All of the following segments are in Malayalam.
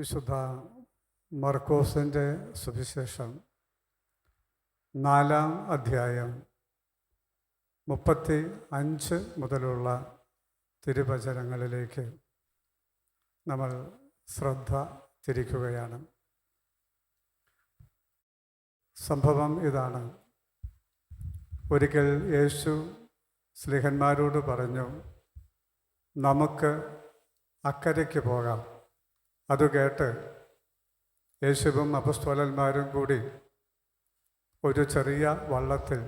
വിശുദ്ധ മർക്കോസിൻ്റെ സുവിശേഷം 4-ാം അധ്യായം 35 മുതലുള്ള തിരുവചനങ്ങളിലേക്ക് നമ്മൾ ശ്രദ്ധ തിരിക്കുകയാണ്. സംഭവം ഇതാണ്. ഒരിക്കൽ യേശു സ്ലീഹന്മാരോട് പറഞ്ഞു, നമുക്ക് അക്കരയ്ക്ക് പോകാം. അത് കേട്ട് യേശുവും അപ്പസ്തോലന്മാരും കൂടി ഒരു ചെറിയ വള്ളത്തിൽ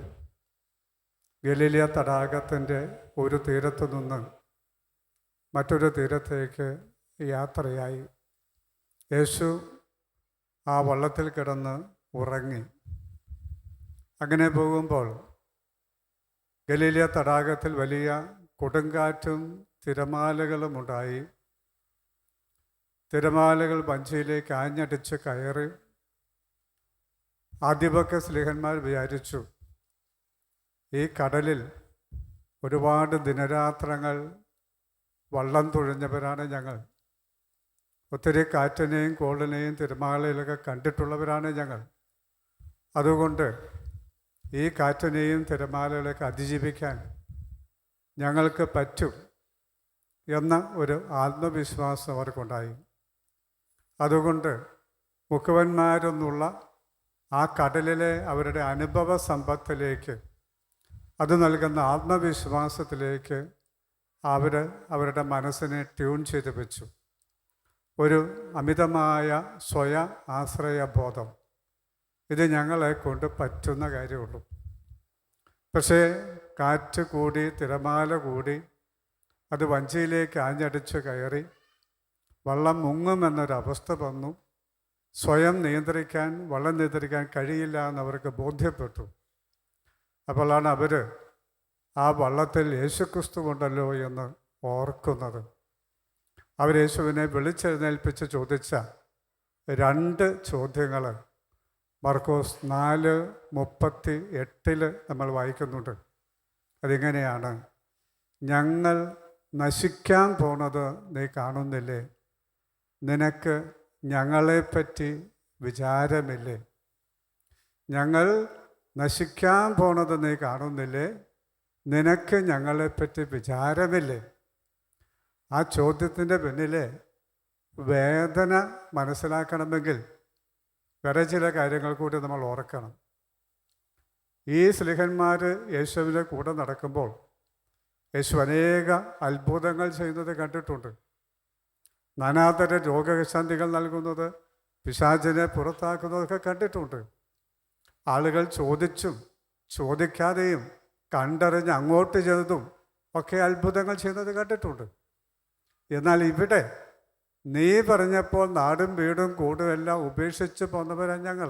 ഗലീലിയ തടാകത്തിൻ്റെ ഒരു തീരത്തു നിന്ന് മറ്റൊരു തീരത്തേക്ക് യാത്രയായി. യേശു ആ വള്ളത്തിൽ കിടന്ന് ഉറങ്ങി. അങ്ങനെ പോകുമ്പോൾ ഗലീലിയ തടാകത്തിൽ വലിയ കൊടുങ്കാറ്റും തിരമാലകളും ഉണ്ടായി. തിരമാലകൾ വഞ്ചിയിലേക്ക് ആഞ്ഞടിച്ച് കയറി. ആദ്യമൊക്കെ സ്ലീഹന്മാർ വിചാരിച്ചു, ഈ കടലിൽ ഒരുപാട് ദിനരാത്രങ്ങൾ വള്ളം തുഴഞ്ഞവരാണ് ഞങ്ങൾ, ഒത്തിരി കാറ്റിനെയും കോളിനെയും തിരമാലയിലൊക്കെ കണ്ടിട്ടുള്ളവരാണ് ഞങ്ങൾ. അതുകൊണ്ട് ഈ കാറ്റിനെയും തിരമാലകളൊക്കെ അതിജീവിക്കാൻ ഞങ്ങൾക്ക് പറ്റും എന്ന ഒരു ആത്മവിശ്വാസം അവർക്കുണ്ടായി. അതുകൊണ്ട് മുക്കുവന്മാരെന്നുള്ള ആ കടലിലെ അവരുടെ അനുഭവ സമ്പത്തിലേക്ക്, അത് നൽകുന്ന ആത്മവിശ്വാസത്തിലേക്ക് അവരുടെ മനസ്സിനെ ട്യൂൺ ചെയ്ത് വെച്ചു. ഒരു അമിതമായ സ്വയ ആശ്രയബോധം, ഇത് ഞങ്ങളെ കൊണ്ട് പറ്റുന്ന കാര്യമുള്ളൂ. പക്ഷേ കാറ്റ് കൂടി തിരമാല കൂടി അത് വഞ്ചിയിലേക്ക് ആഞ്ഞടിച്ച് കയറി വള്ളം മുങ്ങുമെന്നൊരവസ്ഥ വന്നു. സ്വയം വള്ളം നിയന്ത്രിക്കാൻ കഴിയില്ല എന്നവർക്ക് ബോധ്യപ്പെട്ടു. അപ്പോഴാണ് അവർ ആ വള്ളത്തിൽ യേശുക്രിസ്തു ഉണ്ടല്ലോ എന്ന് ഓർക്കുന്നത്. അവർ യേശുവിനെ വിളിച്ചെഴുന്നേൽപ്പിച്ച് ചോദിച്ച 2 ചോദ്യങ്ങൾ മർക്കോസ് 4:38 നമ്മൾ വായിക്കുന്നുണ്ട്. അതിങ്ങനെയാണ്: ഞങ്ങൾ നശിക്കാൻ പോണത് നീ കാണുന്നില്ലേ? നിനക്ക് ഞങ്ങളെപ്പറ്റി വിചാരമില്ലേ? ഞങ്ങൾ നശിക്കാൻ പോണത് നീ കാണുന്നില്ലേ? നിനക്ക് ഞങ്ങളെപ്പറ്റി വിചാരമില്ലേ? ആ ചോദ്യത്തിൻ്റെ പിന്നിലെ വേദന മനസ്സിലാക്കണമെങ്കിൽ വേറെ ചില കാര്യങ്ങൾ കൂടി നമ്മൾ ഓർക്കണം. ഈ സ്ലീഹന്മാർ യേശുവിൻ്റെ കൂടെ നടക്കുമ്പോൾ യേശു അനേക അത്ഭുതങ്ങൾ ചെയ്യുന്നത് കണ്ടിട്ടുണ്ട്. നാനാതര രോഗശാന്തികൾ നൽകുന്നത്, പിശാചിനെ പുറത്താക്കുന്നതൊക്കെ കണ്ടിട്ടുണ്ട്. ആളുകൾ ചോദിച്ചും ചോദിക്കാതെയും കണ്ടറിഞ്ഞ് അങ്ങോട്ട് ചെയ്തതും ഒക്കെ അത്ഭുതങ്ങൾ ചെയ്യുന്നത് കണ്ടിട്ടുണ്ട്. എന്നാൽ ഇവിടെ നീ പറഞ്ഞപ്പോൾ നാടും വീടും കൂടും എല്ലാം ഉപേക്ഷിച്ച് പോന്നവരാണ് ഞങ്ങൾ.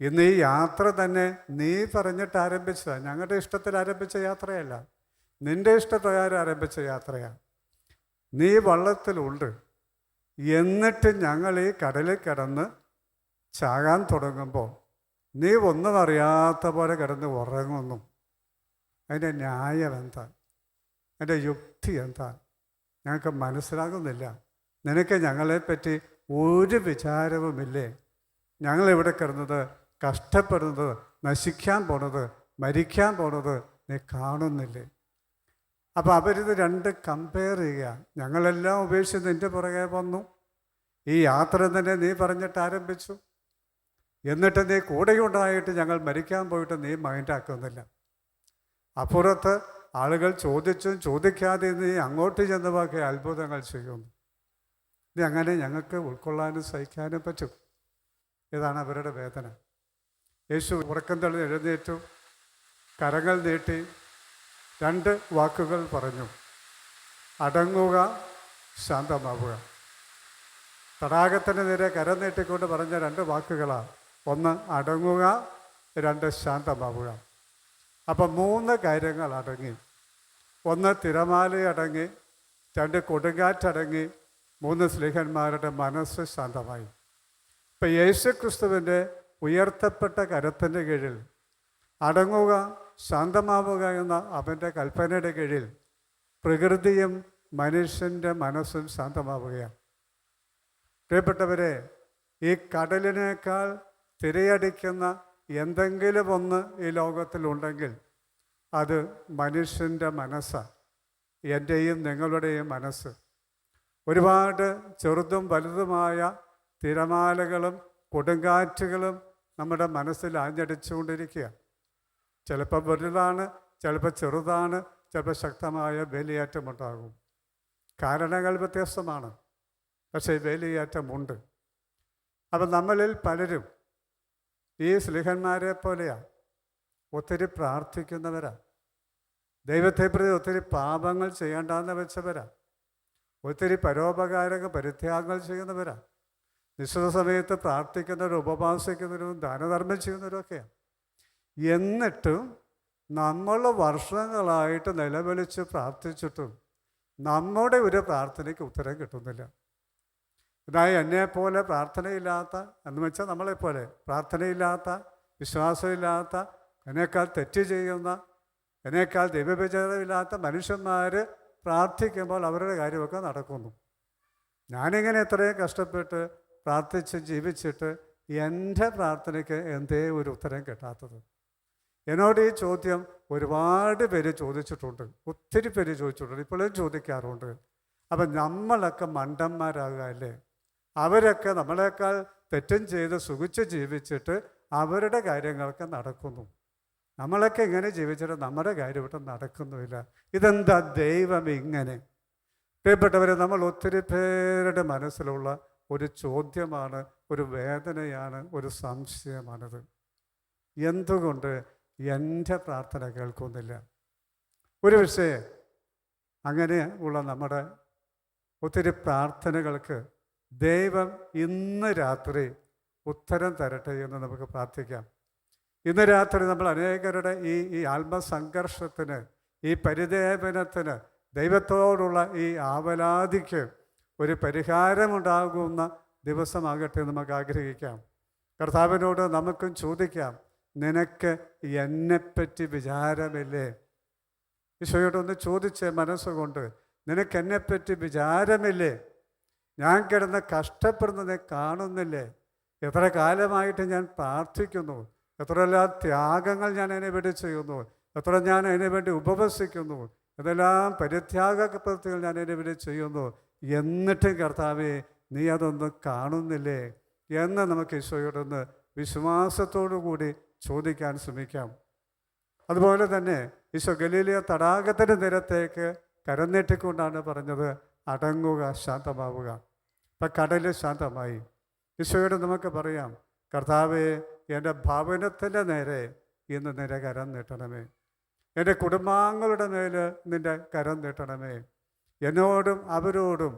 ഇന്ന് ഈ യാത്ര തന്നെ നീ പറഞ്ഞിട്ട് ആരംഭിച്ചതാണ്. ഞങ്ങളുടെ ഇഷ്ടത്തിൽ ആരംഭിച്ച യാത്രയല്ല, നിൻ്റെ ഇഷ്ടപ്രകാരം ആരംഭിച്ച യാത്രയാണ്. നീ വള്ളത്തിലുണ്ട്, എന്നിട്ട് ഞങ്ങൾ ഈ കടലിൽ കിടന്ന് ചാകാൻ തുടങ്ങുമ്പോൾ നീ ഒന്നും അറിയാത്ത പോലെ കിടന്ന് ഉറങ്ങുന്നു. അതിൻ്റെ ന്യായം എന്താ? അതിൻ്റെ യുക്തി എന്താ? ഞങ്ങൾക്ക് മനസ്സിലാകുന്നില്ല. നിനക്ക് ഞങ്ങളെപ്പറ്റി ഒരു വിചാരവുമില്ലേ? ഞങ്ങളിവിടെ കിടന്നത്, കഷ്ടപ്പെടുന്നത്, നശിക്കാൻ പോണത്, മരിക്കാൻ പോണത് നീ കാണുന്നില്ലേ? അപ്പോൾ അവരിത് 2 കമ്പയർ ചെയ്യുക. ഞങ്ങളെല്ലാം ഉപേക്ഷിച്ച് നിൻ്റെ പുറകെ വന്നു, ഈ യാത്ര തന്നെ നീ പറഞ്ഞിട്ട് ആരംഭിച്ചു, എന്നിട്ട് നീ കൂടെയുണ്ടായിട്ട് ഞങ്ങൾ മരിക്കാൻ പോയിട്ട് നീ മൈൻഡാക്കുന്നില്ല. അപ്പുറത്ത് ആളുകൾ ചോദിച്ചും ചോദിക്കാതെ നീ അങ്ങോട്ട് ചെന്നുവാക്കി അത്ഭുതങ്ങൾ ചെയ്യുന്നു. ഇത് അങ്ങനെ ഞങ്ങൾക്ക് ഉൾക്കൊള്ളാനും സഹിക്കാനും പറ്റും. ഇതാണ് അവരുടെ വേദന. യേശു ഉറക്കം തള്ളി എഴുന്നേറ്റു, കരങ്ങൾ നീട്ടി 2 വാക്കുകൾ പറഞ്ഞു: അടങ്ങുക, ശാന്തമാവുക. തടാകത്തിന് നേരെ കരം നീട്ടിക്കൊണ്ട് പറഞ്ഞ 2 വാക്കുകളാണ്. 1 അടങ്ങുക, 2 ശാന്തമാവുക. അപ്പം 3 കാര്യങ്ങൾ അടങ്ങി. 1 തിരമാല അടങ്ങി, 2 കൊടുങ്കാറ്റടങ്ങി, 3 സ്ലീഹന്മാരുടെ മനസ്സ് ശാന്തമായി. ഇപ്പം യേശുക്രിസ്തുവിൻ്റെ ഉയർത്തപ്പെട്ട കരത്തിൻ്റെ കീഴിൽ അടങ്ങുക, ശാന്തമാവുക എന്ന അവൻ്റെ കൽപ്പനയുടെ കീഴിൽ പ്രകൃതിയും മനുഷ്യൻ്റെ മനസ്സും ശാന്തമാവുകയാണ്. പ്രിയപ്പെട്ടവരെ, ഈ കടലിനേക്കാൾ തിരയടിക്കുന്ന എന്തെങ്കിലും ഒന്ന് ഈ ലോകത്തിലുണ്ടെങ്കിൽ അത് മനുഷ്യൻ്റെ മനസ്സാണ്. എൻ്റെയും നിങ്ങളുടെയും മനസ്സ്. ഒരുപാട് ചെറുതും വലുതുമായ തിരമാലകളും കൊടുങ്കാറ്റുകളും നമ്മുടെ മനസ്സിൽ ആഞ്ഞടിച്ചുകൊണ്ടിരിക്കുക. ചിലപ്പോൾ വലുതാണ്, ചിലപ്പോൾ ചെറുതാണ്, ചിലപ്പോൾ ശക്തമായ വേലിയേറ്റമുണ്ടാകും. കാരണങ്ങൾ വ്യത്യസ്തമാണ്, പക്ഷേ വേലിയേറ്റമുണ്ട്. അപ്പം നമ്മളിൽ പലരും ഈ സ്ലീഹന്മാരെ പോലെയാണ്. ഒത്തിരി പ്രാർത്ഥിക്കുന്നവരാണ്, ദൈവത്തെ പ്രതി ഒത്തിരി പാപങ്ങൾ ചെയ്യേണ്ടെന്ന് വെച്ചവരാണ്, ഒത്തിരി പരോപകാരക പരിത്യാഗങ്ങൾ ചെയ്യുന്നവരാണ്, നിശ്ചിത സമയത്ത് പ്രാർത്ഥിക്കുന്നവരും ഉപവാസിക്കുന്നവരും ദാനധർമ്മം ചെയ്യുന്നവരൊക്കെയാണ്. എന്നിട്ടും നമ്മൾ വർഷങ്ങളായിട്ട് നിലവിളിച്ച് പ്രാർത്ഥിച്ചിട്ടും നമ്മുടെ ഒരു പ്രാർത്ഥനയ്ക്ക് ഉത്തരം കിട്ടുന്നില്ല. ഇതായി എന്നെപ്പോലെ പ്രാർത്ഥനയില്ലാത്ത, എന്ന് വെച്ചാൽ നമ്മളെപ്പോലെ പ്രാർത്ഥനയില്ലാത്ത, വിശ്വാസമില്ലാത്ത, എന്നേക്കാൾ തെറ്റ് ചെയ്യുന്ന, എന്നേക്കാൾ ദൈവവിചാരമില്ലാത്ത മനുഷ്യന്മാർ പ്രാർത്ഥിക്കുമ്പോൾ അവരുടെ കാര്യമൊക്കെ നടക്കുന്നു. ഞാനിങ്ങനെ എത്രയും കഷ്ടപ്പെട്ട് പ്രാർത്ഥിച്ച് ജീവിച്ചിട്ട് എൻ്റെ പ്രാർത്ഥനയ്ക്ക് എന്തേ ഒരു ഉത്തരം കിട്ടാത്തത്? എന്നോട് ഈ ചോദ്യം ഒരുപാട് പേര് ചോദിച്ചിട്ടുണ്ട്, ഒത്തിരി പേര് ചോദിച്ചിട്ടുണ്ട്, ഇപ്പോഴും ചോദിക്കാറുണ്ട്. അപ്പം നമ്മളൊക്കെ മണ്ടന്മാരാകുക അല്ലേ? അവരൊക്കെ നമ്മളെക്കാൾ തെറ്റും ചെയ്ത് സുഖിച്ച് ജീവിച്ചിട്ട് അവരുടെ കാര്യങ്ങളൊക്കെ നടക്കുന്നു. നമ്മളൊക്കെ ഇങ്ങനെ ജീവിച്ചിട്ട് നമ്മുടെ കാര്യമായിട്ട് നടക്കുന്നുമില്ല. ഇതെന്താ ദൈവം ഇങ്ങനെ? പ്രിയപ്പെട്ടവരെ, നമ്മൾ ഒത്തിരി പേരുടെ മനസ്സിലുള്ള ഒരു ചോദ്യമാണ്, ഒരു വേദനയാണ്, ഒരു സംശയമാണിത്. എന്തുകൊണ്ട് എൻ്റെ പ്രാർത്ഥന കേൾക്കുന്നില്ല? ഒരു വിഷയം അങ്ങനെ ഉള്ള നമ്മുടെ ഒത്തിരി പ്രാർത്ഥനകൾക്ക് ദൈവം ഇന്ന് രാത്രി ഉത്തരം തരട്ടെ എന്ന് നമുക്ക് പ്രാർത്ഥിക്കാം. ഇന്ന് രാത്രി നമ്മൾ അനേകരുടെ ഈ ആത്മസംഘർഷത്തിന്, ഈ പരിദേവനത്തിന്, ദൈവത്തോടുള്ള ഈ ആവലാതിക്ക് ഒരു പരിഹാരമുണ്ടാകുന്ന ദിവസമാകട്ടെ നമുക്ക് ആഗ്രഹിക്കാം. കർത്താവിനോട് നമുക്കും ചോദിക്കാം, നിനക്ക് എന്നെപ്പറ്റി വിചാരമില്ലേ? ഈശോയോടൊന്ന് ചോദിച്ചേ മനസ്സുകൊണ്ട്, നിനക്ക് എന്നെപ്പറ്റി വിചാരമില്ലേ? ഞാൻ കിടന്ന് കഷ്ടപ്പെടുന്നതിനെ കാണുന്നില്ലേ? എത്ര കാലമായിട്ട് ഞാൻ പ്രാർത്ഥിക്കുന്നു, എത്രയെല്ലാം ത്യാഗങ്ങൾ ഞാൻ അതിനെ വേണ്ടി ചെയ്യുന്നു, എത്ര ഞാൻ അതിനു വേണ്ടി ഉപവസിക്കുന്നു, എന്തെല്ലാം പരിത്യാഗ പ്രവൃത്തികൾ ഞാൻ അതിനു വേണ്ടി ചെയ്യുന്നു, എന്നിട്ടും കർത്താവേ നീ അതൊന്നും കാണുന്നില്ലേ എന്ന് നമുക്ക് ഈശോയോടൊന്ന് വിശ്വാസത്തോടു കൂടി ചോദിക്കാൻ ശ്രമിക്കാം. അതുപോലെ തന്നെ ഈശോ ഗലീലിയ തടാകത്തിൻ്റെ നിരത്തേക്ക് കരനീട്ടിക്കൊണ്ടാണ് പറഞ്ഞത്, അടങ്ങുക, ശാന്തമാവുക. അപ്പം കടൽ ശാന്തമായി. ഈശോയോട് നമുക്ക് പറയാം, കർത്താവേ എൻ്റെ ഭവനത്തിൻ്റെ നേരെ ഇന്ന് നിന്റെ കരം നീട്ടണമേ, എൻ്റെ കുടുംബാംഗങ്ങളുടെ മേൽ നിൻ്റെ കരം നീട്ടണമേ. എന്നോടും അവരോടും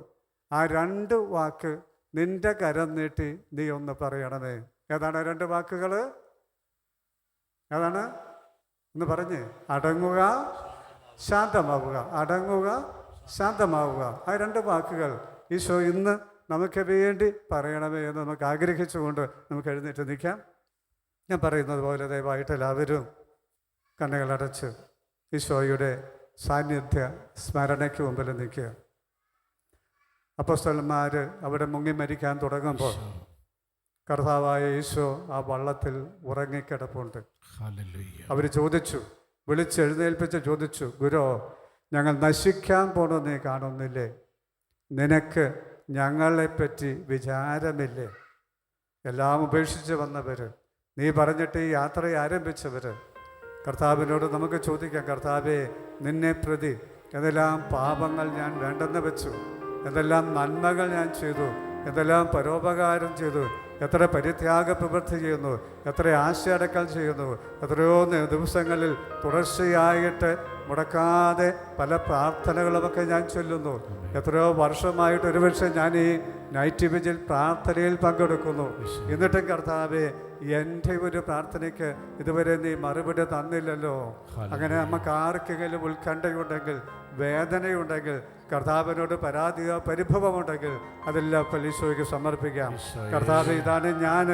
ആ 2 വാക്ക് നിൻ്റെ കരം നീട്ടി നീ ഒന്ന് പറയണമേ. ഏതാണ് 2 വാക്കുകൾ? ഏതാണ്? ഒന്ന് പറഞ്ഞേ. അടങ്ങുക, ശാന്തമാവുക. അടങ്ങുക, ശാന്തമാവുക. ആ 2 വാക്കുകൾ ഈശോ ഇന്ന് നമുക്ക് വേണ്ടി പറയണമേ എന്ന് നമുക്ക് ആഗ്രഹിച്ചുകൊണ്ട് നമുക്ക് എഴുന്നേറ്റ് നിൽക്കാം. ഞാൻ പറയുന്നത് പോലെ ദയവായിട്ട് എല്ലാവരും കണ്ണുകളടച്ച് ഈശോയുടെ സാന്നിധ്യ സ്മരണയ്ക്ക് മുമ്പിൽ നിൽക്കുക. അപ്പോസ്തലന്മാർ അവിടെ മുങ്ങി മരിക്കാൻ തുടങ്ങുമ്പോൾ കർത്താവായ ഈശോ ആ വള്ളത്തിൽ ഉറങ്ങിക്കിടപ്പുണ്ട്. അവർ ചോദിച്ചു, വിളിച്ചെഴുന്നേൽപ്പിച്ച് ചോദിച്ചു, ഗുരോ, ഞങ്ങൾ നശിക്കാൻ പോണെന്ന് നീ കാണുന്നില്ലേ? നിനക്ക് ഞങ്ങളെപ്പറ്റി വിചാരമില്ലേ? എല്ലാം ഉപേക്ഷിച്ച് വന്നവർ, നീ പറഞ്ഞിട്ട് ഈ യാത്ര ആരംഭിച്ചവർ. കർത്താവിനോട് നമുക്ക് ചോദിക്കാം, കർത്താവേ, നിന്നെ പ്രതി എന്തെല്ലാം പാപങ്ങൾ ഞാൻ വേണ്ടെന്ന് വെച്ചു, എന്തെല്ലാം നന്മകൾ ഞാൻ ചെയ്തു, എന്തെല്ലാം പരോപകാരം ചെയ്തു, എത്ര പരിത്യാഗ പ്രവൃത്തി ചെയ്യുന്നു, എത്ര ആശയടക്കൽ ചെയ്യുന്നു, എത്രയോ ദിവസങ്ങളിൽ തുടർച്ചയായിട്ട് മുടക്കാതെ പല പ്രാർത്ഥനകളുമൊക്കെ ഞാൻ ചൊല്ലുന്നു. എത്രയോ വർഷമായിട്ട് ഒരുപക്ഷെ ഞാൻ ഈ നൈറ്റ് വിജിൽ പ്രാർത്ഥനയിൽ പങ്കെടുക്കുന്നു. എന്നിട്ടും കർത്താവേ, എൻ്റെ ഒരു പ്രാർത്ഥനയ്ക്ക് ഇതുവരെ നീ മറുപടി തന്നില്ലല്ലോ. അങ്ങനെ നമുക്ക് ആർക്കെങ്കിലും ഉത്കണ്ഠയുണ്ടെങ്കിൽ, വേദനയുണ്ടെങ്കിൽ, കർത്താവിനോട് പരാതിയോ പരിഭവമുണ്ടെങ്കിൽ അതെല്ലാം ഈശോയ്ക്ക് സമർപ്പിക്കാം. കർത്താവ്, ഇതാണ് ഞാൻ,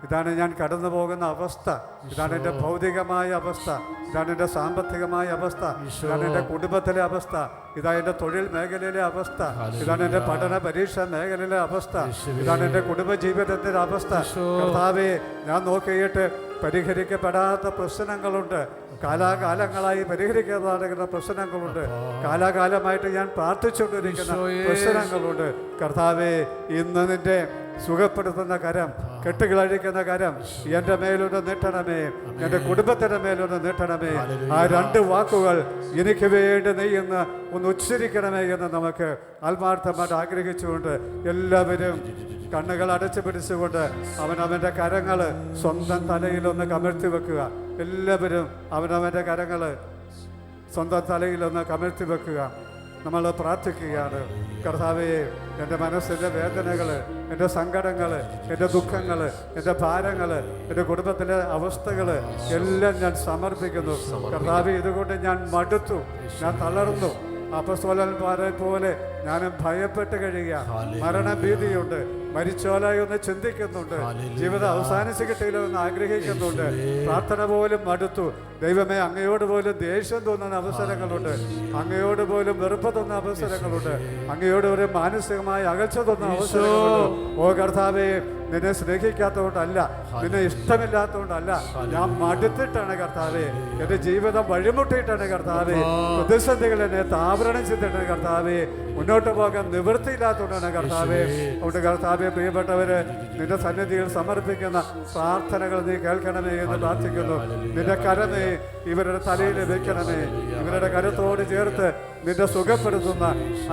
ഇതാണ് ഞാൻ കടന്നു പോകുന്ന അവസ്ഥ, ഇതാണ് എൻ്റെ ഭൗതികമായ അവസ്ഥ, ഇതാണ് എൻ്റെ സാമ്പത്തികമായ അവസ്ഥ, ഇതാണ് എൻ്റെ കുടുംബത്തിലെ അവസ്ഥ, ഇതാണ് എൻ്റെ തൊഴിൽ മേഖലയിലെ അവസ്ഥ, ഇതാണ് എൻ്റെ പഠന പരീക്ഷ മേഖലയിലെ അവസ്ഥ, ഇതാണ് എൻ്റെ കുടുംബജീവിതത്തിൻ്റെ അവസ്ഥ. കർത്താവേ, ഞാൻ നോക്കിയിട്ട് പരിഹരിക്കപ്പെടാത്ത പ്രശ്നങ്ങളുണ്ട്, കാലാകാലങ്ങളായി പരിഹരിക്കാതെ പ്രശ്നങ്ങളുണ്ട്, കാലാകാലമായിട്ട് ഞാൻ പ്രാർത്ഥിച്ചുകൊണ്ടിരിക്കുന്ന പ്രശ്നങ്ങളുണ്ട്. കർത്താവേ, ഇന്ന് നിന്റെ സുഖപ്പെടുത്തുന്ന കരം, കെട്ടുകളഴിക്കുന്ന കരം എൻ്റെ മേലൊന്ന് നീട്ടണമേ, എൻ്റെ കുടുംബത്തിൻ്റെ മേലൊന്ന് നീട്ടണമേ. ആ രണ്ട് വാക്കുകൾ എനിക്ക് വേണ്ടി നീ എന്ന് ഒന്ന് ഉച്ചരിക്കണമേ എന്ന് നമുക്ക് ആത്മാർത്ഥമായിട്ട് ആഗ്രഹിച്ചുകൊണ്ട് എല്ലാവരും കണ്ണുകൾ അടച്ചു പിടിച്ചുകൊണ്ട് അവനവൻ്റെ കരങ്ങൾ സ്വന്തം തലയിലൊന്ന് കമഴ്ത്തി വെക്കുക. എല്ലാവരും അവനവൻ്റെ കരങ്ങൾ സ്വന്തം തലയിലൊന്ന് കമഴ്ത്തി വെക്കുക. നമ്മൾ പ്രാർത്ഥിക്കുകയാണ്. കർത്താവേ, എൻ്റെ മനസ്സിൻ്റെ വേദനകൾ, എൻ്റെ സങ്കടങ്ങൾ, എൻ്റെ ദുഃഖങ്ങൾ, എൻ്റെ ഭാരങ്ങൾ, എൻ്റെ കുടുംബത്തിലെ അവസ്ഥകൾ എല്ലാം ഞാൻ സമർപ്പിക്കുന്നു. കർത്താവേ, ഇതുകൊണ്ട് ഞാൻ മടുത്തു, ഞാൻ തളർന്നു. അപ്പസ്തോലന്മാരെ പോലെ ഞാനും ഭയപ്പെട്ട് കഴിയുക. മരണഭീതിയുണ്ട്, മരിച്ചോലായി ഒന്ന് ചിന്തിക്കുന്നുണ്ട്, ജീവിതം അവസാനിച്ച് കിട്ടിയില്ലോ എന്ന് ആഗ്രഹിക്കുന്നുണ്ട്. പ്രാർത്ഥന പോലും മടുത്തു. ദൈവമേ, അങ്ങയോട് പോലും ദേഷ്യം തോന്നുന്ന അവസരങ്ങളുണ്ട്, അങ്ങയോട് പോലും വെറുപ്പ് തോന്നുന്ന അവസരങ്ങളുണ്ട്, അങ്ങയോട് ഒരു മാനസികമായ അകൽച്ച തോന്നുന്ന അവസരങ്ങളുണ്ട്. ഓ കർത്താവേ, നിന്നെ സ്നേഹിക്കാത്തതുകൊണ്ടല്ല, നിന്നെ ഇഷ്ടമില്ലാത്തതുകൊണ്ടല്ല, ഞാൻ മടുത്തിട്ടാണ് കർത്താവേ, എൻ്റെ ജീവിതം വഴിമുട്ടിയിട്ടാണ് കർത്താവേ, പ്രതിസന്ധികൾ എന്നെ താവരണം ചെയ്തിട്ടാണ് കർത്താവേ, മുന്നോട്ട് പോകാൻ നിവൃത്തിയില്ലാത്തതുകൊണ്ടാണ് കർത്താവേ. അതുകൊണ്ട് കർത്താവേ, പ്രിയപ്പെട്ടവര്, നിന്റെ സന്നിധിയിൽ സമർപ്പിക്കുന്ന പ്രാർത്ഥനകൾ നീ കേൾക്കണമേ എന്ന് പ്രാർത്ഥിക്കുന്നു. നിന്റെ കരമേ ഇവരുടെ തലയിൽ വെക്കണമേ, ഇവരുടെ കരത്തോട് ചേർത്ത് നിന്റെ സുഖപ്പെടുത്തുന്ന,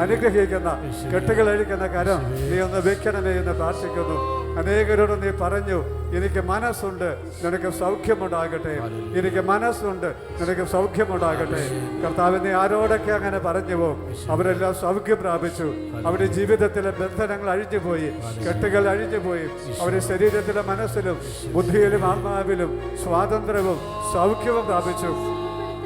അനുഗ്രഹിക്കുന്ന, കെട്ടുകളഴിക്കുന്ന കരം നീ ഒന്ന് വെക്കണമേ എന്ന് പ്രാർത്ഥിക്കുന്നു. അനേകരോട് നീ പറഞ്ഞു, എനിക്ക് മനസ്സുണ്ട്, നിനക്ക് സൗഖ്യമുണ്ടാകട്ടെ, എനിക്ക് മനസ്സുണ്ട്, നിനക്ക് സൗഖ്യമുണ്ടാകട്ടെ. കർത്താവ്, നീ ആരോടൊക്കെ അങ്ങനെ പറഞ്ഞുവോ അവരെല്ലാം സൗഖ്യം പ്രാപിച്ചു. അവരുടെ ജീവിതത്തിലെ ബന്ധനങ്ങൾ അഴിഞ്ഞുപോയി, കെട്ടുകൾ അഴിഞ്ഞുപോയി. അവരുടെ ശരീരത്തിലെ മനസ്സിലും ബുദ്ധിയിലും ആത്മാവിലും സ്വാതന്ത്ര്യവും സൗഖ്യവും പ്രാപിച്ചു.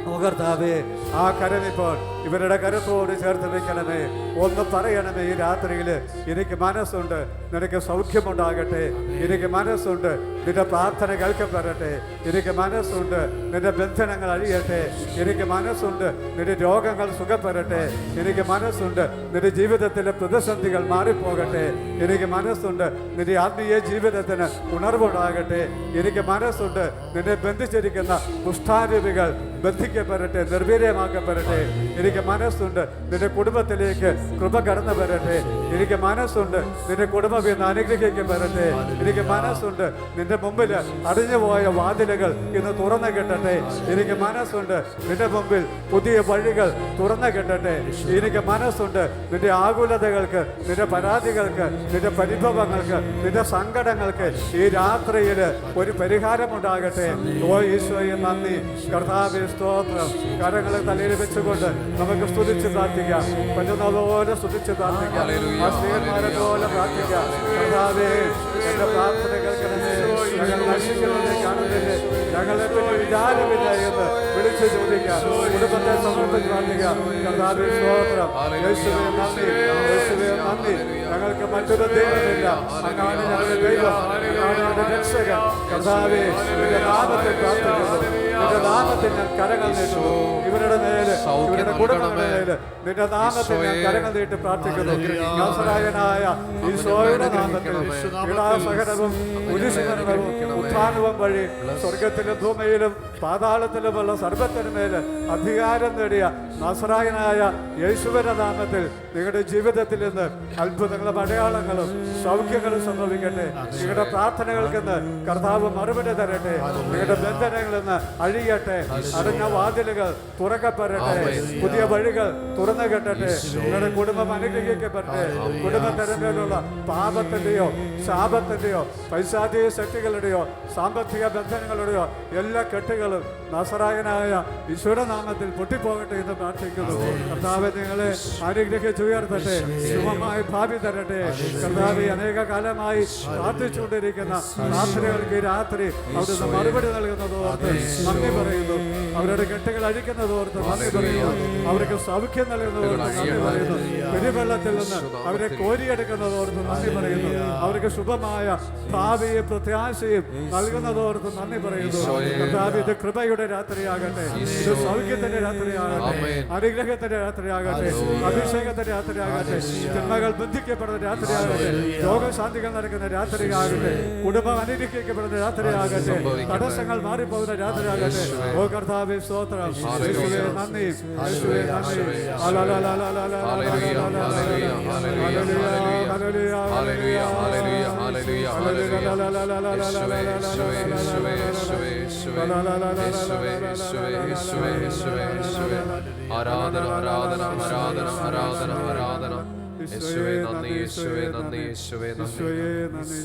ഓ കർത്താവേ, ആ കരമിപ്പോൾ ഇവരുടെ കരത്തോട് ചേർത്ത് വെക്കണമേ. ഒന്ന് പറയണമേ, ഈ രാത്രിയിൽ എനിക്ക് മനസ്സുണ്ട്, നിനക്ക് സൗഖ്യമുണ്ടാകട്ടെ, എനിക്ക് മനസ്സുണ്ട്, നിന്റെ പ്രാർത്ഥന കേൾക്കപ്പെടട്ടെ, എനിക്ക് മനസ്സുണ്ട്, നിന്റെ ബന്ധനങ്ങൾ അഴിയട്ടെ, എനിക്ക് മനസ്സുണ്ട്, നിന്റെ രോഗങ്ങൾ സുഖപ്പെടട്ടെ, എനിക്ക് മനസ്സുണ്ട്, നിന്റെ ജീവിതത്തിലെ പ്രതിസന്ധികൾ മാറിപ്പോകട്ടെ, എനിക്ക് മനസ്സുണ്ട്, നിന്റെ ആത്മീയ ജീവിതത്തിന് ഉണർവുണ്ടാകട്ടെ, എനിക്ക് മനസ്സുണ്ട്, നിന്നെ ബന്ധിച്ചിരിക്കുന്ന കുഷ്ഠാരൂപികൾ ബന്ധിക്കപ്പെടട്ടെ, നിർവീര്യമാക്കപ്പെടട്ടെ, എനിക്ക് മനസ്സുണ്ട്, നിന്റെ കുടുംബത്തിലേക്ക് കൃപ കടന്നു വരട്ടെ, എനിക്ക് മനസ്സുണ്ട്, നിന്റെ കുടുംബം ഇന്ന് അനുഗ്രഹിക്കപ്പെടട്ടെ, എനിക്ക് മനസ്സുണ്ട്, നിന്റെ മുമ്പിൽ അടിഞ്ഞുപോയ വാതിലുകൾ ഇന്ന് തുറന്നു കിട്ടട്ടെ, എനിക്ക് മനസ്സുണ്ട്, നിന്റെ മുമ്പിൽ പുതിയ വഴികൾ തുറന്നു കിട്ടട്ടെ, എനിക്ക് മനസ്സുണ്ട്, നിന്റെ ആകുലതകൾക്ക്, നിന്റെ പരാതികൾക്ക്, നിന്റെ പരിഭവങ്ങൾക്ക്, നിന്റെ സങ്കടങ്ങൾക്ക് ഈ രാത്രിയിൽ ഒരു പരിഹാരമുണ്ടാകട്ടെ. ഓ ഈശോയെ നന്ദി. കർത്താവേ, സ്തോത്രം. കരങ്ങളെ തലയിൽ വെച്ചുകൊണ്ട് നമുക്ക് സ്തുതിച്ച് പ്രാർത്ഥിക്കാം. പറ്റുന്നതുപോലെ സ്തുതിച്ച് പ്രാർത്ഥിക്കാം. ആ സ്ത്രീയന്മാരെ പോലെ പ്രാർത്ഥിക്കാം. കർത്താവേ, എന്റെ പ്രാർത്ഥന കേൾക്കണമേ. ഞങ്ങൾ നശിക്കുന്നത് കാണുന്നില്ലേ, ഞങ്ങളെ പറ്റി വിചാരമില്ല എന്ന് വിളിച്ചു ചോദിക്കാം. കുടുംബത്തെ സമർപ്പിച്ച് പ്രാർത്ഥിക്കാം. കർത്താവേ, സ്തോത്രം. യേശുവേ നന്ദി, യേശുവേ നന്ദി. ഞങ്ങൾക്ക് മറ്റൊരു ദൈവമില്ല, അങ്ങാണ് ഞങ്ങളുടെ ദൈവം, അങ്ങാണ് ഞങ്ങളുടെ രക്ഷകൻ. കർത്താവേ, നിന്റെ നാമത്തിൽ പ്രാർത്ഥിക്കുന്നു, നിന്റെ നാമത്തിൽ ഞാൻ കരങ്ങൾ നീട്ടുന്നു. ഇവരുടെ മേല്, ഇവരുടെ കുടുംബങ്ങളുടെ മേല് നിന്റെ നാമത്തിൽ ഞാൻ കരങ്ങൾ നീട്ടി പ്രാർത്ഥിക്കുന്നു. നസറായനായ ഈശോയുടെ നാമത്തിൽ പീഡാസഹനവും കുരിശുമരണവും ഉത്ഥാനവും വഴി സ്വർഗത്തിലും ഭൂമിയിലും പാതാളത്തിലുമുള്ള സർവ്വത്തിനുമേല് അധികാരം നേടിയ നസറായനായ യേശുവിന്റെ നാമത്തിൽ നിങ്ങളുടെ ജീവിതത്തിൽ നിന്ന് അത്ഭുതങ്ങളും അടയാളങ്ങളും സൗഖ്യങ്ങളും സംഭവിക്കട്ടെ. നിങ്ങളുടെ പ്രാർത്ഥനകൾക്ക് നിന്ന് കർത്താവ് മറുപടി തരട്ടെ. നിങ്ങളുടെ ബന്ധനങ്ങളിൽ നിന്ന് അഴിയട്ടെ. അടഞ്ഞ വാതിലുകൾ തുറക്കപ്പെടട്ടെ. പുതിയ വഴികൾ തുറന്നു കെട്ടട്ടെ. നിങ്ങളുടെ കുടുംബം അനുഗ്രഹിക്കപ്പെടട്ടെ. കുടുംബത്തിന്മേലുള്ള പാപത്തിന്റെയോ ശാപത്തിന്റെയോ പൈശാചിക ശക്തികളുടെയോ സാമ്പത്തിക ബന്ധനങ്ങളുടെയോ എല്ലാ കെട്ടുകളും നാസറായനായ ഈശോയുടെ നാമത്തിൽ പൊട്ടിപ്പോകട്ടെ എന്ന് പ്രാർത്ഥിക്കുന്നു. കർത്താവെ നിങ്ങളെ അനുഗ്രഹിച്ചുയർത്തട്ടെ, ശുഭമായ ഭാവി തരട്ടെ. കർത്താവെ അനേക കാലമായി പ്രാർത്ഥിച്ചുകൊണ്ടിരിക്കുന്ന പ്രാർത്ഥനകൾക്ക് രാത്രി അവിടുന്ന് മറുപടി നൽകുന്നതോർത്ത് നന്ദി പറയുന്നു. അവരുടെ കെട്ടുകൾ അഴിക്കുന്നതോർത്ത് നന്ദി പറയുന്നു. അവർക്ക് സൗഖ്യം നൽകുന്നതോർത്ത് നന്ദി പറയുന്നു. പെരുവെള്ളത്തിൽ നിന്ന് അവരെ കോരിയെടുക്കുന്നതോർത്ത് നന്ദി പറയുന്നു. അവർക്ക് ശുഭമായ ഭാവിയെ പ്രത്യാശയും നൽകുന്നതോർത്ത് നന്ദി പറയുന്നു. കർത്താവേ, ഇത് കൃപയുടെ രാത്രിയാകട്ടെ, ഇത് സൗഖ്യത്തിന്റെ രാത്രിയാകട്ടെ, അനുഗ്രഹത്തിന്റെ രാത്രിയാകട്ടെ, അഭിഷേകത്തിന്റെ രാത്രിയാകട്ടെ, തിന്മകൾ ബന്ധിക്കപ്പെടുന്ന രാത്രിയാകട്ടെ, രോഗശാന്തികൾ നടക്കുന്ന രാത്രിയാകട്ടെ, കുടുംബം അനുഗ്രഹിക്കപ്പെടുന്ന രാത്രിയാകട്ടെ, തടസ്സങ്ങൾ മാറിപ്പോകുന്ന രാത്രിയാകട്ടെ. ഓ കർത്താവേ സ്തോത്രം, യേശുവേ നന്ദി, യേശുവേ നന്ദി. ആരാധന ആരാധന ആരാധന ആരാധന ആരാധന. യേശുവേ നന്ദി, യേശുവേ നന്ദി, യേശുവേ നന്ദി.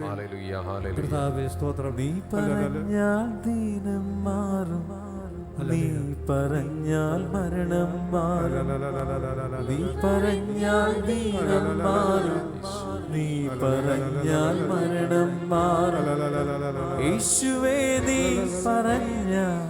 Hallelujah hallelujah. സ്തോത്രം. നീ പറഞ്ഞാൽ ദീനം മാറും, നീ പറഞ്ഞാൽ മരണം മാറും, നീ പറഞ്ഞാൽ ദീനം മാറും, നീ പറഞ്ഞാൽ മരണം മാറും. യേശുവേ നീ പറഞ്ഞാൽ